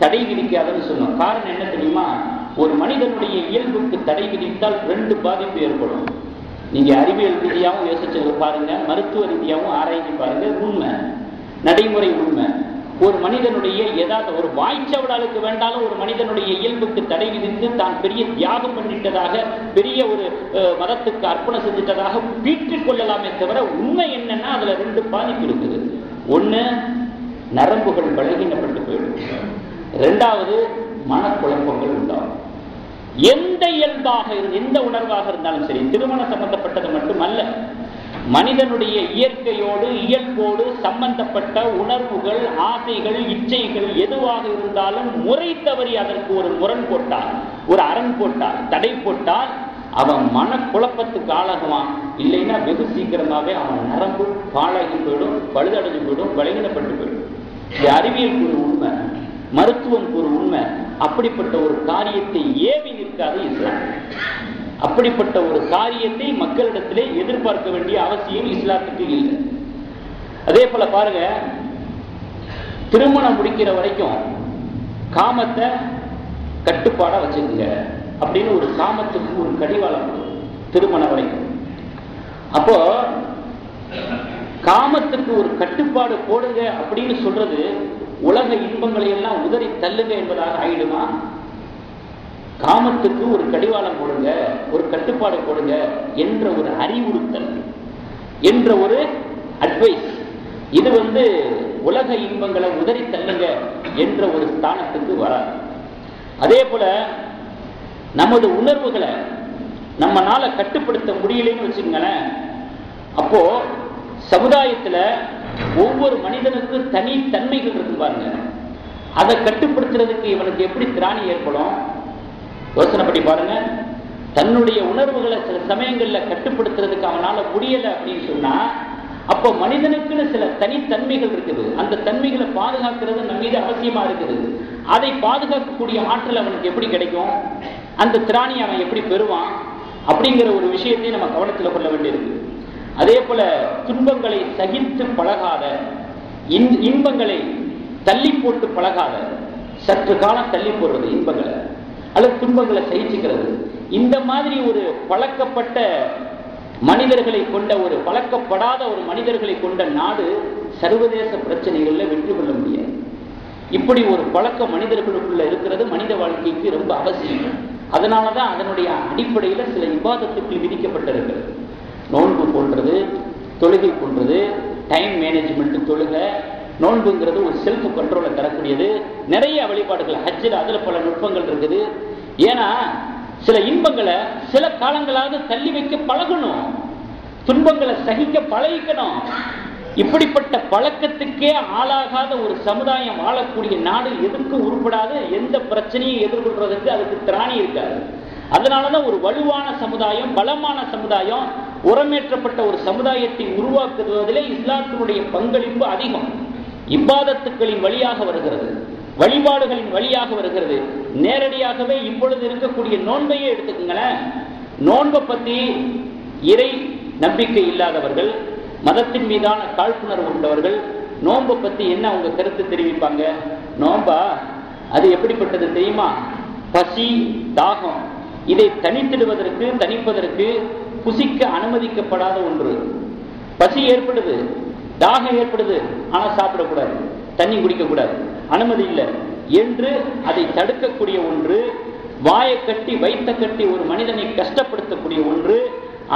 தடை விதிக்காதுன்னு சொன்னோம். காரணம் என்ன தெரியுமா? ஒரு மனிதனுடைய இயல்புக்கு தடை விதித்தால் 2 பாதிப்பு ஏற்படும். நீங்க அறிவியல் ரீதியாகவும் யோசிச்சு பாருங்க, மருத்துவ ரீதியாகவும் ஆராய்ச்சி பாருங்க. உண்மை, நடைமுறை உண்மை. ஒரு மனிதனுடைய ஒரு வாய்ச்சவடாலுக்கு வேண்டாலும் ஒரு மனிதனுடைய இயல்புக்கு தடை விதித்து தான் பெரிய தியாகம் பண்ணிட்டதாக, பெரிய ஒரு மதத்துக்கு அர்ப்பணம் செஞ்சிட்டதாக பீற்றிக் கொள்ளலாமே தவிர உண்மை என்னன்னா அதுல 2 பாதிப்பு இருக்குது. ஒண்ணு, நரம்புகள் பலகீனப்பட்டு போயிடும். 2வது, மனக்குழப்பங்கள் உண்டாகும். எந்த இயல்பாக எந்த உணர்வாக இருந்தாலும் சரி, திருமண சம்பந்தப்பட்டது மட்டுமல்ல, மனிதனுடைய இயற்கையோடு இயல்போடு சம்பந்தப்பட்ட உணர்வுகள், ஆசைகள், இச்சைகள் எதுவாக இருந்தாலும் முறை தவறி அதற்கு ஒரு முரண் போட்டால், ஒரு அரண் போட்டால், தடை போட்டால் அவன் மனக்குழப்பத்துக்கு ஆளாகுவான். இல்லைன்னா வெகு சீக்கிரமாவே அவன் நரம்பு பாழாகி போயிடும், பழுதடைஞ்சு போயிடும், பலகீனப்பட்டு போயிடும். இது அறிவியல் கூறு உண்மை, மருத்துவம் கூறு உண்மை. அப்படிப்பட்ட ஒரு காரியத்தை ஏவி நிற்காது இஸ்லாம். அப்படிப்பட்ட ஒரு காரியத்தை மக்களிடத்திலே எதிர்பார்க்க வேண்டிய அவசியம் இஸ்லாத்துக்கு இல்லை. அதே போல பாருங்க, திருமணம் முடிக்கிற வரைக்கும் காமத்தை கட்டுப்பாடா வச்சுக்கோங்க அப்படின்னு ஒரு காமத்துக்கு ஒரு கடிவாளம் திருமணம் வரைக்கும். அப்போ காமத்துக்கு ஒரு கட்டுப்பாடு போடுங்க அப்படின்னு சொல்றது உலக இன்பங்களை எல்லாம் உதறி தள்ளுங்க என்பதாக ஆயிடுமா? காமத்துக்கு ஒரு கடிவாளம் போடுங்க, ஒரு கட்டுப்பாடு போடுங்க என்ற ஒரு அறிவுறுத்தல், என்ற ஒரு அட்வைஸ், இது உலக இன்பங்களை உதறி தள்ளுங்க என்ற ஒரு ஸ்தானத்துக்கு வராது. அதே போல நமது உணர்வுகளை நம்மனால கட்டுப்படுத்த முடியலைன்னு வச்சுக்கங்களேன். அப்போ சமுதாயத்துல ஒவ்வொரு மனிதனுக்கும் தனி தன்மைகள் இருக்கு பாருங்க. அதை கட்டுப்படுத்துறதுக்கு இவனுக்கு எப்படி திராணி ஏற்படும்? யோசனை பண்ணி பாருங்க. தன்னுடைய உணர்வுகளை சில சமயங்கள்ல கட்டுப்படுத்துறதுக்கு அவனால முடியல அப்படின்னு சொன்னா, அப்போ மனிதனுக்குன்னு சில தனித்தன்மைகள் இருக்குது. அந்த தன்மைகளை பாதுகாக்கிறது நம்ம மீது அவசியமா இருக்குது. அதை பாதுகாக்கக்கூடிய ஆற்றல் அவனுக்கு எப்படி கிடைக்கும்? அந்த திராணி அவன் எப்படி பெறுவான்? அப்படிங்கிற ஒரு விஷயத்தை நம்ம கவனத்தில் கொள்ள வேண்டியிருக்கு. அதே போல துன்பங்களை சகித்து பழகாத, இன்பங்களை தள்ளி போட்டு பழகாத, சற்று காலம் தள்ளி போடுறது இன்பங்களை அல்லது துன்பங்களை சகிச்சுக்கிறது, இந்த மாதிரி ஒரு பழக்கப்பட்ட மனிதர்களை கொண்ட, ஒரு பழக்கப்படாத ஒரு மனிதர்களை கொண்ட நாடு சர்வதேச பிரச்சனைகள்ல வெற்றி கொள்ள முடியாது. இப்படி ஒரு பழக்க மனிதர்களுக்குள்ள இருக்கிறது மனித வாழ்க்கைக்கு ரொம்ப அவசியம். அதனாலதான் அதனுடைய அடிப்படையில சில இபாதத்துக்கு விதிக்கப்பட்டிருக்கிறது. நோன்பு போன்றது, தொழுகை போன்றது, டைம் மேனேஜ்மெண்ட், தொழுகை, நோன்புங்கிறது ஒரு செல்ஃப் கண்ட்ரோலை தரக்கூடியது. நிறைய வழிபாடுகள், ஹஜ்ஜில் அதுல பல நுட்பங்கள் இருக்குது. ஏன்னா சில இன்பங்களை சில காலங்களாவது தள்ளி வைக்க பழகணும், துன்பங்களை சகிக்க பழகிக்கணும். இப்படிப்பட்ட பழக்கத்துக்கே ஆளாகாத ஒரு சமுதாயம் வாழக்கூடிய நாடு எதுக்கும் உருப்படாது. எந்த பிரச்சனையும் எதிர்கொள்றதுக்கு அதுக்கு திராணி இருக்காது. அதனாலதான் ஒரு வலுவான சமுதாயம், பலமான சமுதாயம், உரமேற்றப்பட்ட ஒரு சமுதாயத்தை உருவாக்குவதிலே இஸ்லாத்தினுடைய பங்களிப்பு அதிகம். இபாதத்துக்களின் வழியாக வருகிறது, வழிபாடுகளின் வழியாக வருகிறது. நேரடியாகவே இப்பொழுது இருக்கக்கூடிய நோன்பையே எடுத்துக்கங்களேன். நோன்பை பத்தி இறை நம்பிக்கை இல்லாதவர்கள், மதத்தின் மீதான காழ்ப்புணர்வு கொண்டவர்கள் நோன்பை பத்தி என்ன அவங்க கருத்து தெரிவிப்பாங்க? நோன்பா அது எப்படிப்பட்டது தெரியுமா? பசி, தாகம், இதை தனித்திடுவதற்கு, தணிப்பதற்கு புசிக்க அனுமதிக்கப்படாத ஒன்று. பசி ஏற்படுது, தாகம் ஏற்படுது, ஆனா சாப்பிடக்கூடாது, தண்ணி குடிக்கக்கூடாது, அனுமதி இல்லை என்று அதை தடுக்கக்கூடிய ஒன்று. வாயை கட்டி வைத்த கட்டி ஒரு மனிதனை கஷ்டப்படுத்தக்கூடிய ஒன்று.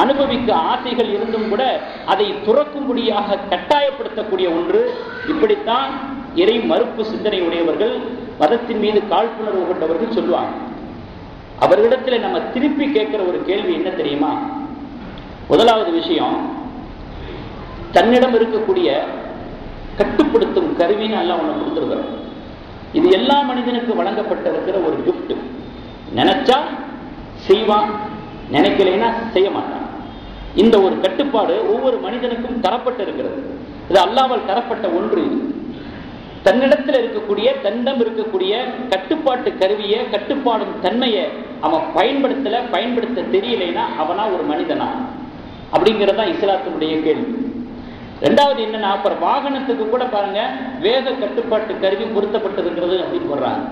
அனுபவிக்க ஆசைகள் இருந்தும் கூட அதை துறக்கும்படியாக கட்டாயப்படுத்தக்கூடிய ஒன்று. இப்படித்தான் இறை மறுப்பு சிந்தனை உடையவர்கள், மதத்தின் மீது காழ்ப்புணர்வு கொண்டவர்கள் சொல்லுவாங்க. அவர்களிடத்தில் நம்ம திருப்பி கேட்கிற ஒரு கேள்வி என்ன தெரியுமா? முதலாவது விஷயம், தன்னிடம் இருக்கக்கூடிய கட்டுப்படுத்தும் கருவின்னு எல்லாம் ஒண்ணு கொடுத்துருக்கிறோம். இது எல்லா மனிதனுக்கு வழங்கப்பட்டிருக்கிற ஒரு கிஃப்ட். நினைச்சா செய்வான், நினைக்கலைன்னா செய்ய மாட்டான். இந்த ஒரு கட்டுப்பாடு ஒவ்வொரு மனிதனுக்கும் தரப்பட்டிருக்கிறது. இது அல்லாஹ்வால் தரப்பட்ட ஒன்று. தன்னிடத்தில் இருக்கக்கூடிய தன்னிடம் இருக்கக்கூடிய கட்டுப்பாட்டு கருவியை, கட்டுப்பாடும் தன்மையை அவன் பயன்படுத்த தெரியலைன்னா அவனா ஒரு மனிதனா? அப்படிங்கிறதான் இஸ்லாத்தினுடைய கேள்வி. ரெண்டாவது என்னன்னா, அப்புறம் வாகனத்துக்கு கூட பாருங்க வேக கட்டுப்பாட்டு கருவி பொருத்தப்பட்டிருக்கிறது அப்படின்னு சொல்றாங்க.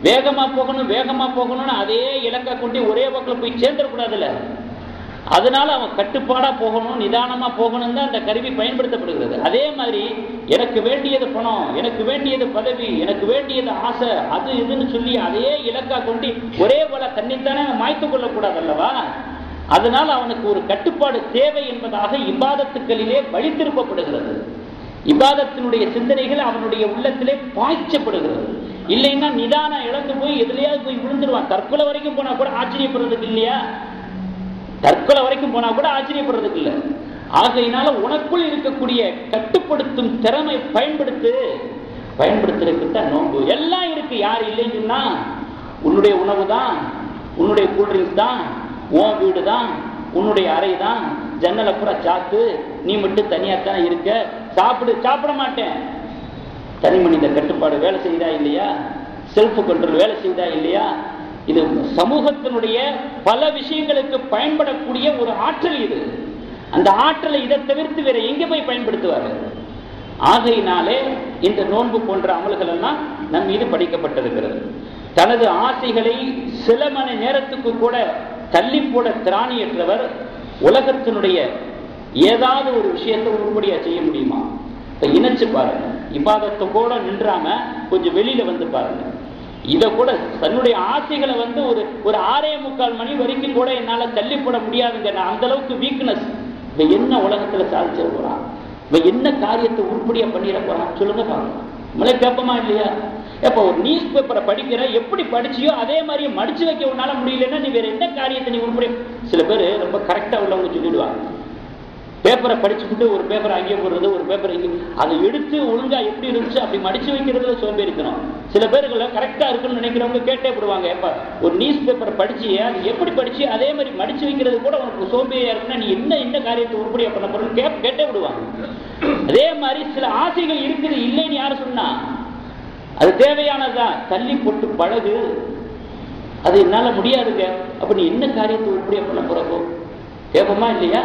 வேகமா போகணும்னு அதே இலக்கை கொண்டு ஒரே பக்கம் போய் சேர்ந்துடக்கூடாதுல்ல. அதனால அவன் கட்டுப்பாடா போகணும், நிதானமா போகணும் தான் அந்த கருவி பயன்படுத்தப்படுகிறது. அதே மாதிரி எனக்கு வேண்டியது பணம், எனக்கு வேண்டியது பதவி, எனக்கு வேண்டியது ஆசை, அது இதுன்னு சொல்லி அதே இலக்கா கொண்டு ஒரே போல தன்னைத்தானே மாய்த்து கொள்ளக்கூடாது அல்லவா? அதனால் அவனுக்கு ஒரு கட்டுப்பாடு தேவை என்பதாக இபாதத்துக்களிலே வழி திருப்பப்படுகிறது. இபாதத்தினுடைய சிந்தனைகள் அவனுடைய உள்ளத்திலே பாய்ச்சப்படுகிறது. இல்லைன்னா நிதானம் இழந்து போய் எதுலையாவது போய் விழுந்துருவான். தற்கொலை வரைக்கும் போனா கூட ஆச்சரியப்படுறதுக்கு இல்லையா? தற்கொலை வரைக்கும் போனா கூட ஆச்சரியப்படுறதுக்கு இல்லை. ஆகையினால உனக்குள் இருக்கக்கூடிய கட்டுப்படுத்தும் திறமை பயன்படுத்துறதுக்கு தான் நோன்பு. எல்லாம் இருக்கு. யார் இல்லைன்னு சொன்னா, உன்னுடைய உணவு தான், உன்னுடைய கூல்ட்ரிங்க்ஸ் தான், உன் வீடு தான், உன்னுடைய அறை தான், ஜன்னல் அப்புறம் சாத்து, நீ மட்டும் தனியாத்தான் இருக்க, சாப்பிட மாட்டேன். தனி மனித கட்டுப்பாடு வேலை செய்தா இல்லையா? செல்ஃப் கண்ட்ரோல் வேலை செய்தா இல்லையா? இது சமூகத்தினுடைய பல விஷயங்களுக்கு பயன்படக்கூடிய ஒரு ஆற்றல். இது அந்த ஆற்றலை இதை தவிர்த்து வேற எங்க போய் பயன்படுத்துவாரு? ஆகையினாலே இந்த நோன்பு போன்ற அமல்கள் எல்லாம் நம் மீது படிக்கப்பட்டிருக்கிறது. தனது ஆசைகளை சில மணி நேரத்துக்கு கூட தள்ளி போட திராணியற்றவர் உலகத்தினுடைய ஏதாவது ஒரு விஷயத்தை உருப்படியா செய்ய முடியுமா? இப்ப இணைச்சு பாருங்க. இபாதத்தை கூட நின்றாம கொஞ்சம் வெளியில வந்து பாருங்க. இதை கூட தன்னுடைய ஆசைகளை ஒரு 6:45 மணி வரைக்கும் கூட என்னால தள்ளி போட முடியாதுங்க. நான் அந்த அளவுக்கு வீக்னஸ். இவ என்ன உலகத்துல சாதிச்சிட போறான்? இவ என்ன காரியத்தை உருப்படியா பண்ணிட போறான்? சொல்லுங்க பாருங்க. நம்மளே கேட்போமா இல்லையா? எப்ப ஒரு நியூஸ் பேப்பரை படிக்கிற, எப்படி படிச்சியோ அதே மாதிரி மடிச்சு வைக்க உன்னால முடியலன்னா நீ வேற என்ன காரியத்தை நீ உருப்படியா? சில பேர் ரொம்ப கரெக்டா உள்ளவங்க சொல்லிடுவாங்க. பேப்பரை படிச்சுக்கிட்டு ஒரு பேப்பரை அங்கே போடுறது, ஒரு பேப்பர் இங்கே, அதை எடுத்து ஒழுங்கா எப்படி இருந்துச்சு அப்படி மடிச்சு வைக்கிறதுல சோம்பேறித்தனம். சில பேர்களை கரெக்டா இருக்குன்னு நினைக்கிறவங்க கேட்டே போடுவாங்க. எப்ப ஒரு நியூஸ் பேப்பரை படிச்சு அது எப்படி படிச்சு அதே மாதிரி மடிச்சு வைக்கிறது கூட உனக்கு சோம்பேறியா இருக்குன்னா நீ என்ன காரியத்தை உருப்படியா பண்ண போறன்னு கேட்டே விடுவாங்க. அதே மாதிரி சில ஆசைகள் இருக்குது, இல்லைன்னு யாரு சொன்னா? அது தேவையானதான், தள்ளி போட்டு பழகு. அது என்னால முடியாதுங்க, அப்ப நீ என்ன காரியத்தை உருப்படியா பண்ண போறப்போ கேட்போமா இல்லையா?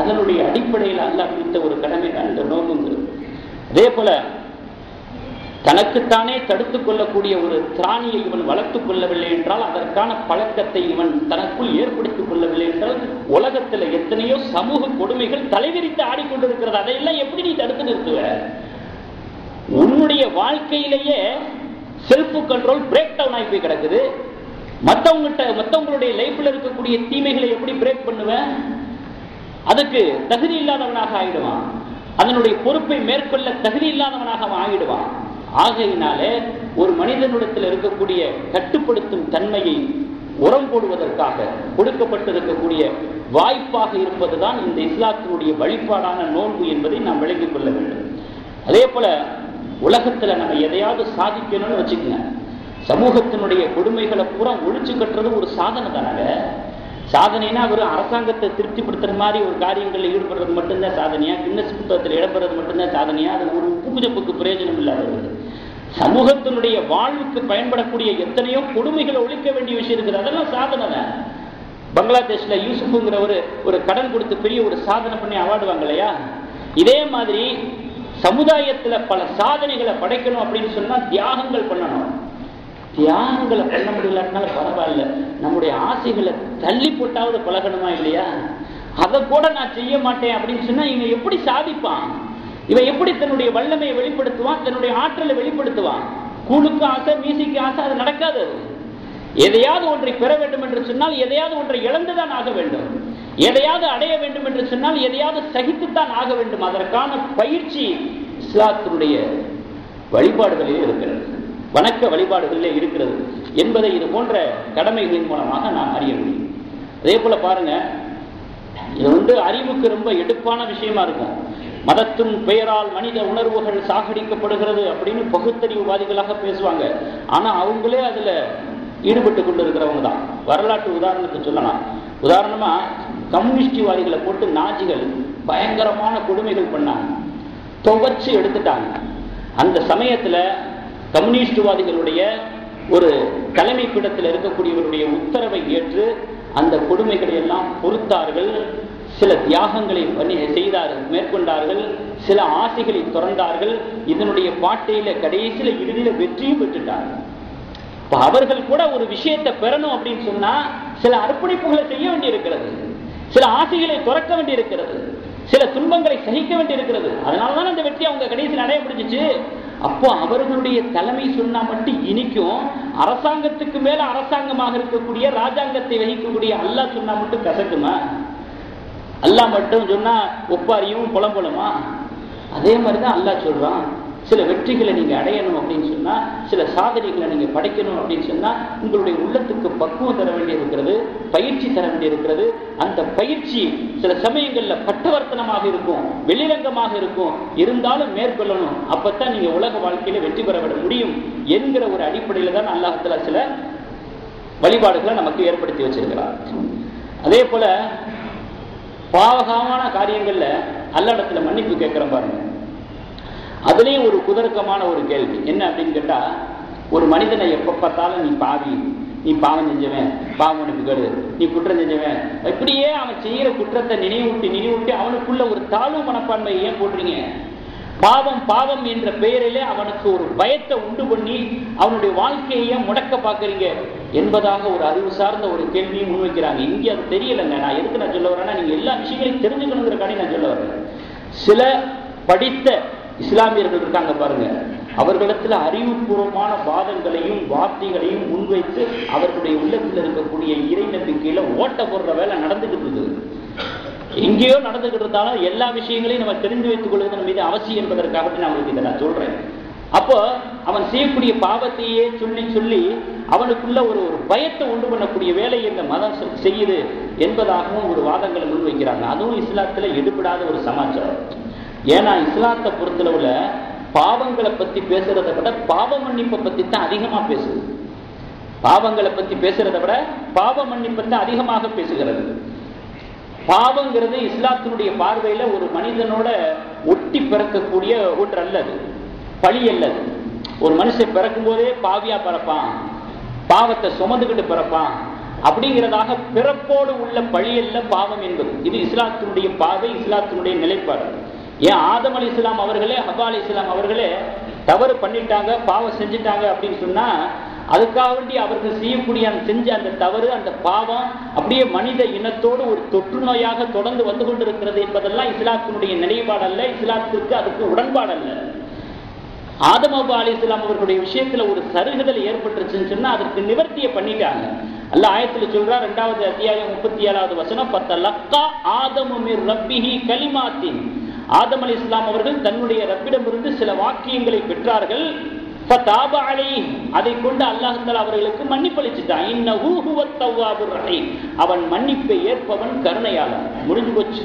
அதனுடைய அடிப்படையில் அல்லாஹ் விதித்த ஒரு கடமை தான் இந்த நோன்புங்கிறது. அதே போல தனக்குத்தானே தடுத்துக் கொள்ளக்கூடிய ஒரு திராணியை இவன் வளர்த்துக் கொள்ளவில்லை என்றால், அதற்கான பழக்கத்தை இவன் தனக்குள் ஏற்படுத்திக் கொள்ளவில்லை என்றால், உலகத்தில் எத்தனையோ சமூக கொடுமைகள் தலைவிரித்து ஆடிக்கொண்டிருக்கிறது. அதையெல்லாம் எப்படி நீ தடுத்து நிறுத்துவ? உன்னுடைய வாழ்க்கையிலேயே செல்ஃப் கண்ட்ரோல் பிரேக் டவுன் ஆகி போய் கிடக்குது. மற்றவங்களுடைய லைஃப்ல இருக்கக்கூடிய தீமைகளை எப்படி பிரேக் பண்ணுவேன்? அதுக்கு தகுதி இல்லாதவனாக ஆகிடுவான். அதனுடைய பொறுப்பை மேற்கொள்ள தகுதி இல்லாதவனாக ஆகிடுவான். ஆகையினாலே ஒரு மனிதனிடத்தில் இருக்கக்கூடிய கட்டுப்படுத்தும் தன்மையை உரம் போடுவதற்காக கொடுக்கப்பட்டிருக்கக்கூடிய வாய்ப்பாக இருப்பதுதான் இந்த இஸ்லாத்தினுடைய வழிபாடான நோன்பு என்பதை நாம் விளங்கிக் கொள்ள வேண்டும். அதே போல உலகத்துல நம்ம எதையாவது சாதிக்கணும்னு வச்சுக்கோங்க, சமூகத்தினுடைய கொடுமைகளை பூரா ஒழிச்சு கட்டுறது ஒரு சாதனை தானாங்க. சாதனைனா ஒரு அரசாங்கத்தை திருப்திப்படுத்துற மாதிரி ஒரு காரியங்களில் ஈடுபடுறது மட்டும்தான் சாதனையா? கின்னஸ் புத்தகத்தில் இடம்பெறது மட்டும்தான் சாதனையா? அது ஒரு உப்புஜப்புக்கு பிரயோஜனம் இல்லாதது. சமூகத்தினுடைய வாழ்வுக்கு பயன்படக்கூடிய எத்தனையோ கொடுமைகளை ஒழிக்க வேண்டிய விஷயம் இருக்குது, அதெல்லாம் சாதனை தான். பங்களாதேஷ்ல யூசுஃபுங்கிற ஒரு கடன் கொடுத்து பெரிய ஒரு சாதனை பண்ணி அவார்டு வாங்க இல்லையா? இதே மாதிரி சமுதாயத்துல பல சாதனைகளை படைக்கணும் அப்படின்னு சொன்னா தியாகங்கள் பண்ணணும். தியாகங்களை பண்ண முடியலனாலும் பரவாயில்ல, நம்முடைய ஆசைகளை தள்ளி போட்டாவது பழகணுமா இல்லையா? அதை கூட நான் செய்ய மாட்டேன் அப்படின்னு சொன்னா இவன் எப்படி சாதிப்பான்? இவன் எப்படி தன்னுடைய வல்லமையை வெளிப்படுத்துவான், தன்னுடைய ஆற்றலை வெளிப்படுத்துவான்? கூழுக்கு ஆசை, மீசிக்கு ஆசை, அது நடக்காது. எதையாவது ஒன்றை பெற வேண்டும் என்று சொன்னால் எதையாவது ஒன்றை இழந்துதான் ஆக வேண்டும். எதையாவது அடைய வேண்டும் என்று சொன்னால் எதையாவது சகித்துத்தான் ஆக வேண்டும். அதற்கான பயிற்சி இஸ்லாத்தினுடைய வழிபாடுகளிலே இருக்கிறது, வணக்க வழிபாடுகளிலே இருக்கிறது என்பதை இது போன்ற கடமைகளின் மூலமாக நாம் அறிய முடியும். அதே போல பாருங்க, இது அறிவுக்கு ரொம்ப எடுப்பான விஷயமா இருக்கும். மதத்தின் பெயரால் மனித உணர்வுகள் சாகடிக்கப்படுகிறது அப்படின்னு பகுத்தறிவுவாதிகளாக பேசுவாங்க. ஆனா அவங்களே அதுல ஈடுபட்டு கொண்டு இருக்கிறவங்க தான். வரலாற்று உதாரணத்தை சொல்லலாம். உதாரணமா கம்யூனிஸ்டிவாதிகளை போட்டு நாஜிகள் பயங்கரமான கொடுமைகள் பண்ணாங்க. துவச்சு எடுத்துட்டாங்க. அந்த சமயத்துல கம்யூனிஸ்டுவாதிகளுடைய ஒரு தலைமை பீடத்தில் இருக்கக்கூடியவருடைய உத்தரவை ஏற்று அந்த கொடுமைகளை எல்லாம் பொறுத்தார்கள். சில தியாகங்களை மேற்கொண்டார்கள், சில ஆசைகளை துறந்தார்கள். இதனுடைய பாட்டையில கடைசியில இறுதியில வெற்றியும் பெற்றுட்டார்கள். அவர்கள் கூட ஒரு விஷயத்தை பெறணும் அப்படின்னு சொன்னா சில அர்ப்பணிப்புகளை செய்ய வேண்டியிருக்கிறது, சில ஆசைகளை துறக்க வேண்டியிருக்கிறது, சில துன்பங்களை சகிக்க வேண்டியிருக்கிறது. அதனாலதான் அந்த வெற்றி அவங்க கடைசியில் அடையப்படுச்சு. அப்போ அவர்களுடைய தலைமை சொன்னா மட்டும் இனிக்கும், அரசாங்கத்துக்கு மேல அரசாங்கமாக இருக்கக்கூடிய ராஜாங்கத்தை வகிக்கக்கூடிய அல்லாஹ் சொன்னா மட்டும் கசக்குமா? அல்லாஹ் மட்டும் சொன்னா ஒப்பாரியும் புலம்புலமா? அதே மாதிரிதான் அல்லாஹ் சொல்றான், சில வெற்றிகளை நீங்க அடையணும் அப்படின்னு சொன்னா, சில சாதனைகளை நீங்க படைக்கணும் அப்படின்னு சொன்னா உங்களுடைய உள்ளத்துக்கு பக்குவம் தர வேண்டியிருக்கிறது, பயிற்சி தர வேண்டியிருக்கிறது. அந்த பயிற்சி சில சமயங்கள்ல பட்டவர்த்தனமாக இருக்கும், வெளிரங்கமாக இருக்கும், இருந்தாலும் மேற்கொள்ளணும். அப்பத்தான் நீங்க உலக வாழ்க்கையில வெற்றி பெற விட முடியும் என்கிற ஒரு அடிப்படையில தான் அல்லாஹ் தஆலா சில வழிபாடுகளை நமக்கு ஏற்படுத்தி வச்சிருக்கிறார். அதே போல பாவகமான காரியங்கள்ல அல்லாஹ்விடத்துல மன்னிப்பு கேட்கிறோம் பாருங்க. அதுலயும் ஒரு குதர்க்கமான ஒரு கேள்வி என்ன அப்படின்னு கேட்டா, ஒரு மனிதனை எப்ப பார்த்தாலும் நீ பாவி, நீ பாவம் செஞ்சவன், பாவம் உனக்கு கேடு, நீ குற்றம் செஞ்சவன், இப்படியே அவன் செய்யற குற்றத்தை நினைவூட்டி அவனுக்குள்ள ஒரு தாழ்வு மனப்பான்மை ஏன் போடுறீங்க? பாவம் பாவம் என்ற பெயரிலே அவனுக்கு ஒரு பயத்தை உண்டு பண்ணி அவனுடைய வாழ்க்கையை முடக்க பார்க்கறீங்க என்பதாக ஒரு அறிவு சார்ந்த ஒரு கேள்வியை முன்வைக்கிறாங்க. இங்கே அது தெரியலைங்க. நான் எதுக்கு நான் சொல்ல வரேன்னா, நீங்க எல்லா விஷயங்களையும் தெரிஞ்சுக்கணுங்கிறக்காண்டி நான் சொல்ல வரேன். சில படித்த இஸ்லாமியர்கள் இருக்காங்க பாருங்க, அவர்களிடத்துல அறிவுபூர்வமான வாதங்களையும் வார்த்தைகளையும் முன்வைத்து அவர்களுடைய உள்ளத்தில் இருக்கக்கூடிய இறை நம்பிக்கையில ஓட்ட போடுற வேலை நடந்துகிட்டு இருக்குது. எங்கேயோ நடந்துகிட்டு இருந்தாலும் எல்லா விஷயங்களையும் நம்ம தெரிந்து வைத்துக் கொள்வது நம்ம மீது அவசியம் என்பதற்காக நான் உங்களுக்கு இதை நான் சொல்றேன். அப்போ அவன் செய்யக்கூடிய பாவத்தையே சொல்லி சொல்லி அவனுக்குள்ள ஒரு பயத்தை உண்டு பண்ணக்கூடிய வேலை இந்த மதம் செய்யுது என்பதாகவும் ஒரு வாதங்களை முன்வைக்கிறாங்க. அதுவும் இஸ்லாத்துல எடுபடாத ஒரு சமாச்சாரம். ஏன்னா இஸ்லாத்தை பொறுத்தளவுல பாவங்களை பத்தி பேசுறதை விட பாவ மன்னிப்பை பத்தி தான் அதிகமா பேசுது. பாவங்களை பத்தி பேசுறதை விட பாவ மன்னிப்பை தான் அதிகமாக பேசுகிறது. பாவங்கிறது இஸ்லாத்தினுடைய பார்வையில ஒரு மனிதனோட ஒட்டி பிறக்கக்கூடிய ஒன்று அல்லது, பழி அல்லது. ஒரு மனுஷன் பிறக்கும் போதே பாவியா பிறப்பான், பாவத்தை சுமந்துக்கிட்டு பிறப்பான் அப்படிங்கிறதாக பிறப்போடு உள்ள பழி அல்ல பாவம் என்பது. இது இஸ்லாத்தினுடைய பார்வை, இஸ்லாத்தினுடைய நிலைப்பாடு. ஏன் ஆதம் அலைஹிஸ்ஸலாம் அவர்களே, ஹவ்வா அலைஹிஸ்ஸலாம் அவர்களே தவறு பண்ணிட்டாங்க, பாவம் செஞ்சுட்டாங்க அப்படின்னு சொன்னா அதுக்காக வேண்டி அவர்கள் செய்யக்கூடிய செஞ்ச அந்த தவறு, அந்த பாவம் அப்படியே மனித இனத்தோடு ஒரு தொற்று நோயாக தொடர்ந்து வந்து கொண்டிருக்கிறது என்பதெல்லாம் இஸ்லாத்தினுடைய நிலைப்பாடு அல்ல, இஸ்லாத்திற்கு அதுக்கு உடன்பாடு அல்ல. ஆதம் ஹவ்வா அலைஹிஸ்ஸலாம் அவர்களுடைய விஷயத்துல ஒரு சருகுதல் ஏற்பட்டுருச்சுன்னு சொன்னா அதற்கு நிவர்த்தியை பண்ணிட்டாங்க. அல்லாஹ் ஆயத்துல சொல்றார், 2வது அத்தியாயம் 37வது வசனம், ஃபத்தலக்கா ஆதமு மிர் ரப்பிஹி கலிமாத்தின். ஆதம் அலைஹிஸ்ஸலாம் அவர்கள் தன்னுடைய ரப்பிடமிருந்து சில வாக்கியங்களை பெற்றார்கள். அதை கொண்டு அல்லாஹ் தஆலா அவர்களுக்கு மன்னிப்பளிச்சுட்டான். இன்னஹு ஹுவத் தவ்வாபுர் ரஹீம். அவன் மன்னிப்பை ஏற்பவன், கருணையாளன். முடிஞ்சு போச்சு,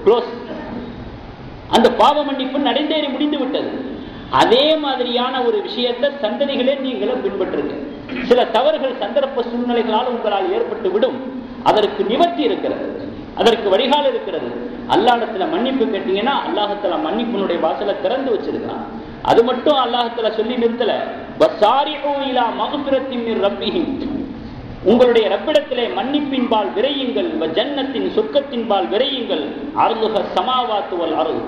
க்ளோஸ். அந்த பாவ மன்னிப்பு நடைந்தேறி முடிந்து விட்டது. அதே மாதிரியான ஒரு விஷயத்தை சந்ததிகளே நீங்களும் பின்பற்றுங்க. சில தவறுகள் சந்தர்ப்ப சூழ்நிலைகளால் உங்களால் ஏற்பட்டு விடும். அதற்கு நிவர்த்தி இருக்கிறது, அதற்கு வழிகால் இருக்கிறது. அல்லாஹ்விடத்துல மன்னிப்பு கேட்டீங்கன்னா அல்லாஹ் தஆலா மன்னிப்பினுடைய வாசலை திறந்து வச்சிருக்கான். அது மட்டும் அல்லாஹ் தஆலா சொல்லி நிறுத்தல, வஸாரிஉ இலா மக்ஃபிரத்தின் மிர் ரப்பிஹிம். உங்களுடைய ரப்பிடத்திலே மன்னிப்பின்பால் விரையுங்கள், ஜன்னத்தின் சொர்க்கத்தின்பால் விரையுங்கள். அர்துஹ ஸமாவாத்து வல் அர்து.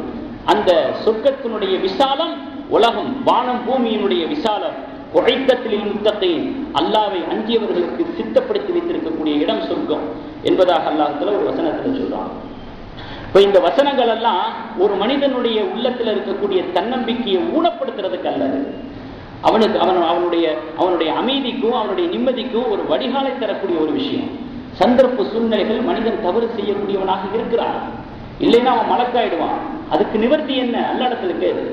அந்த சொர்க்கத்தினுடைய விசாலம் உலகம், வானம் பூமியினுடைய விசாலம். உழைத்தத்தில் முத்தகீன், அல்லாஹ்வை அஞ்சியவர்களுக்கு சித்தப்படுத்தி வைத்திருக்கக்கூடிய இடம் சொர்க்கம் என்பதாக அல்லாஹ் தஆலா ஒரு வசனத்தில் சொல்றான். இப்ப இந்த வசனங்கள் எல்லாம் ஒரு மனிதனுடைய உள்ளத்தில் இருக்கக்கூடிய தன்னம்பிக்கையை ஊனப்படுத்துறதுக்கு அல்லது, அவனுடைய அமைதிக்கும் அவனுடைய நிம்மதிக்கும் ஒரு வடிகாலை தரக்கூடிய ஒரு விஷயம். சந்தர்ப்ப சூழ்நிலைகள் மனிதன் தவறு செய்யக்கூடியவனாக இருக்கிறான், இல்லைன்னா அவன் மலக்காயிடுவான். அதுக்கு நிவர்த்தி என்ன? அல்லாஹ்விடத்துல கேளு.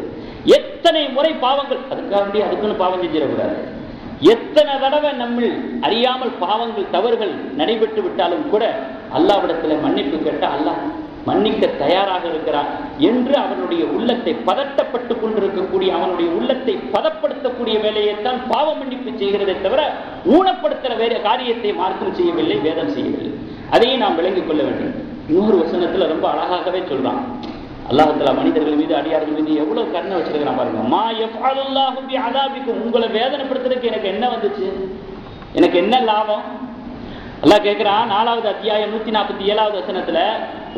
எத்தனை முறை பாவங்கள், அதுக்குன்னு பாவம் செஞ்சிடக்கூடாது. எத்தனை தடவை நம்ம அறியாமல் பாவங்கள் தவறுகள் நடைபெற்று விட்டாலும் கூட அல்லாஹ்விடத்துல மன்னிப்பு கேட்டா அல்லாஹ் மன்னிக்க தயாராக இருக்கிறான் என்று அவனுடைய உள்ளத்தை பதட்டப்பட்டு கொண்டிருக்கக்கூடிய, அவனுடைய உள்ளத்தை பதப்படுத்தக்கூடிய வேலையைத்தான் பாவ மன்னிப்பு செய்கிறதை தவிர ஊனப்படுத்துகிற வேற காரியத்தை மார்க்கம் செய்யவில்லை, வேதம் செய்யவில்லை. அதையும் நாம் விளங்கிக் கொள்ள வேண்டும். இன்னொரு வசனத்துல ரொம்ப அழகாகவே சொல்றான், அல்லாஹ் தஆலா மனிதர்கள் மீது அடியார்கள் மீது எவ்வளவு கருணை வச்சிருக்கிறான் பாருங்க. மா யஃஅலுல்லாஹு பி அஸாபிக்கும், உங்களை வேதனைப்படுத்துறதுக்கு எனக்கு என்ன வந்துச்சு, எனக்கு என்ன லாபம்? அல்லாஹ் கேட்கிறான் 4வது அத்தியாயம் 147வது வசனத்துல,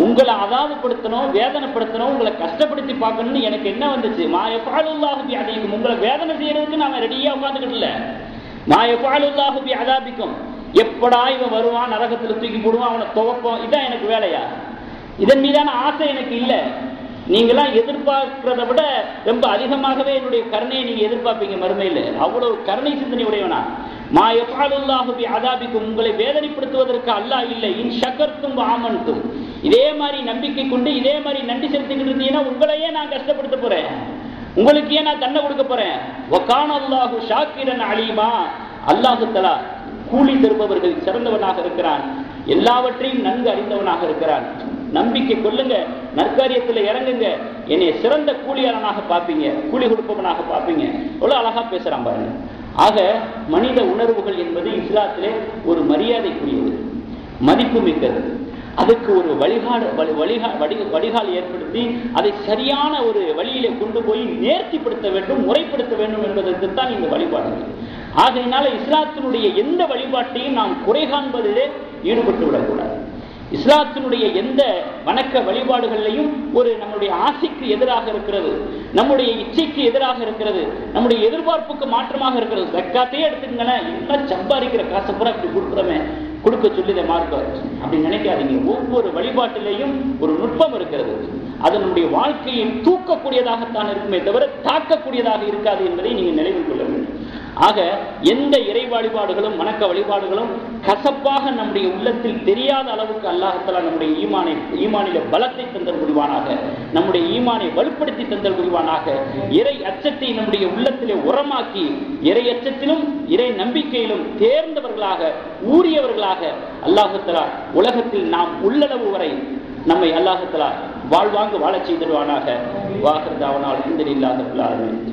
உங்களை அதாவப்படுத்தணும், வேதனைப்படுத்தணும், உங்களை கஷ்டப்படுத்தி பார்க்கணும்னு எனக்கு என்ன வந்துச்சு? மா யஃஅலுல்லாஹு பி அஸாபிக்கும், உங்களை வேதனை செய்யறதுக்கு நாம ரெடியா உட்கார்ந்துக்கிட்டு இல்ல. மா யஃஅலுல்லாஹு பி அஸாபிக்கும், எப்படா இவன் வருவான், நரகத்துல தூக்கி போடுவான், அவனை துவப்போம், இதான் எனக்கு வேலையா? இதன் மீதான ஆசை எனக்கு இல்லை. நீங்களாம் எதிர்பார்க்கிறத விட ரொம்ப அதிகமாகவே என்னுடைய கருணையை நீங்க எதிர்பார்ப்பீங்க மறுமையில். அவ்வளவு கருணை சிந்தனை உடையவனா. மா யஃஅலுல்லாஹு பி அஸாபிக்கும், உங்களை வேதனைப்படுத்துவதற்கு அல்லாஹ் இல்லை. இன் ஷக்கர்தும் வ ஆமன்தும், இதே மாதிரி நம்பிக்கை கொண்டு இதே மாதிரி நன்றி செலுத்திக்கிட்டு இருந்தீங்கன்னா உங்களையே நான் கஷ்டப்படுத்த போறேன், உங்களுக்கு ஏன் நான் தண்டனை கொடுக்க போறேன். வ கான அல்லாஹு ஷாக்கிரன் அலீமா, அல்லாஹ் தஆலா கூலி தருபவர்கள் சிறந்தவனாக இருக்கிறான், எல்லாவற்றையும் நன்கு அறிந்தவனாக இருக்கிறான். நம்பிக்கை கொள்ளுங்க, நற்காரியத்தில் இறங்குங்க, என்னை சிறந்த கூலியாளனாக பார்ப்பீங்க, கூலி கொடுப்பவனாக பார்ப்பீங்க. எவ்வளவு அழகா பேசுறான் பாருங்க. ஆக மனித உணர்வுகள் என்பது இஸ்லாத்திலே ஒரு மரியாதைக்குரியது, மதிப்பு மிக்கது. அதுக்கு ஒரு வழிகால் ஏற்படுத்தி அதை சரியான ஒரு வழியிலே கொண்டு போய் நேர்த்திப்படுத்த வேண்டும், முறைப்படுத்த வேண்டும் என்பதற்கு தான் இந்த வழிபாடுகள். ஆகையினால இஸ்லாத்தினுடைய எந்த வழிபாட்டையும் நாம் குறை காண்பதிலே ஈடுபட்டு விடக்கூடாது. இஸ்லாத்தினுடைய எந்த வணக்க வழிபாடுகளையும் ஒரு நம்முடைய ஆசைக்கு எதிராக இருக்கிறது, நம்முடைய இச்சைக்கு எதிராக இருக்கிறது, நம்முடைய எதிர்பார்ப்புக்கு மாற்றமாக இருக்கிறது. ஜக்காத்தையே எடுத்துக்கங்களேன், என்ன சம்பாதிக்கிற காசை பூரா இப்படி கொடுக்குறோமே, கொடுக்க சொல்லித மார்க்க அப்படி நினைக்காதீங்க. ஒவ்வொரு வழிபாட்டிலேயும் ஒரு நுட்பம் இருக்கிறது. அது நம்முடைய வாழ்க்கையை தூக்கக்கூடியதாகத்தான் இருக்குமே தவிர தாக்கக்கூடியதாக இருக்காது என்பதை நீங்க நினைவில் கொள்ள வேண்டும். ஆக எந்த இறை வழிபாடுகளும் வணக்க வழிபாடுகளும் கசப்பாக நம்முடைய உள்ளத்தில் தெரியாத அளவுக்கு அல்லாஹ் தஆலா நம்முடைய ஈமானில பலத்தை தந்தல் புரிவானாக, நம்முடைய ஈமானை வலுப்படுத்தி தந்தல் புரிவானாக. இறை அச்சத்தை நம்முடைய உள்ளத்திலே உரமாக்கி இறை அச்சத்திலும் இறை நம்பிக்கையிலும் தேர்ந்தவர்களாக ஊறியவர்களாக அல்லாஹ் தஆலா உலகத்தில் நாம் உள்ளளவு வரை நம்மை அல்லாஹ் தஆலா வாழ்வாங்கு வாழச் செய்திருவானாக. வாஹிர் தாவனா அல்ஹம்துலில்லாஹி ரப்பில் ஆலமீன்.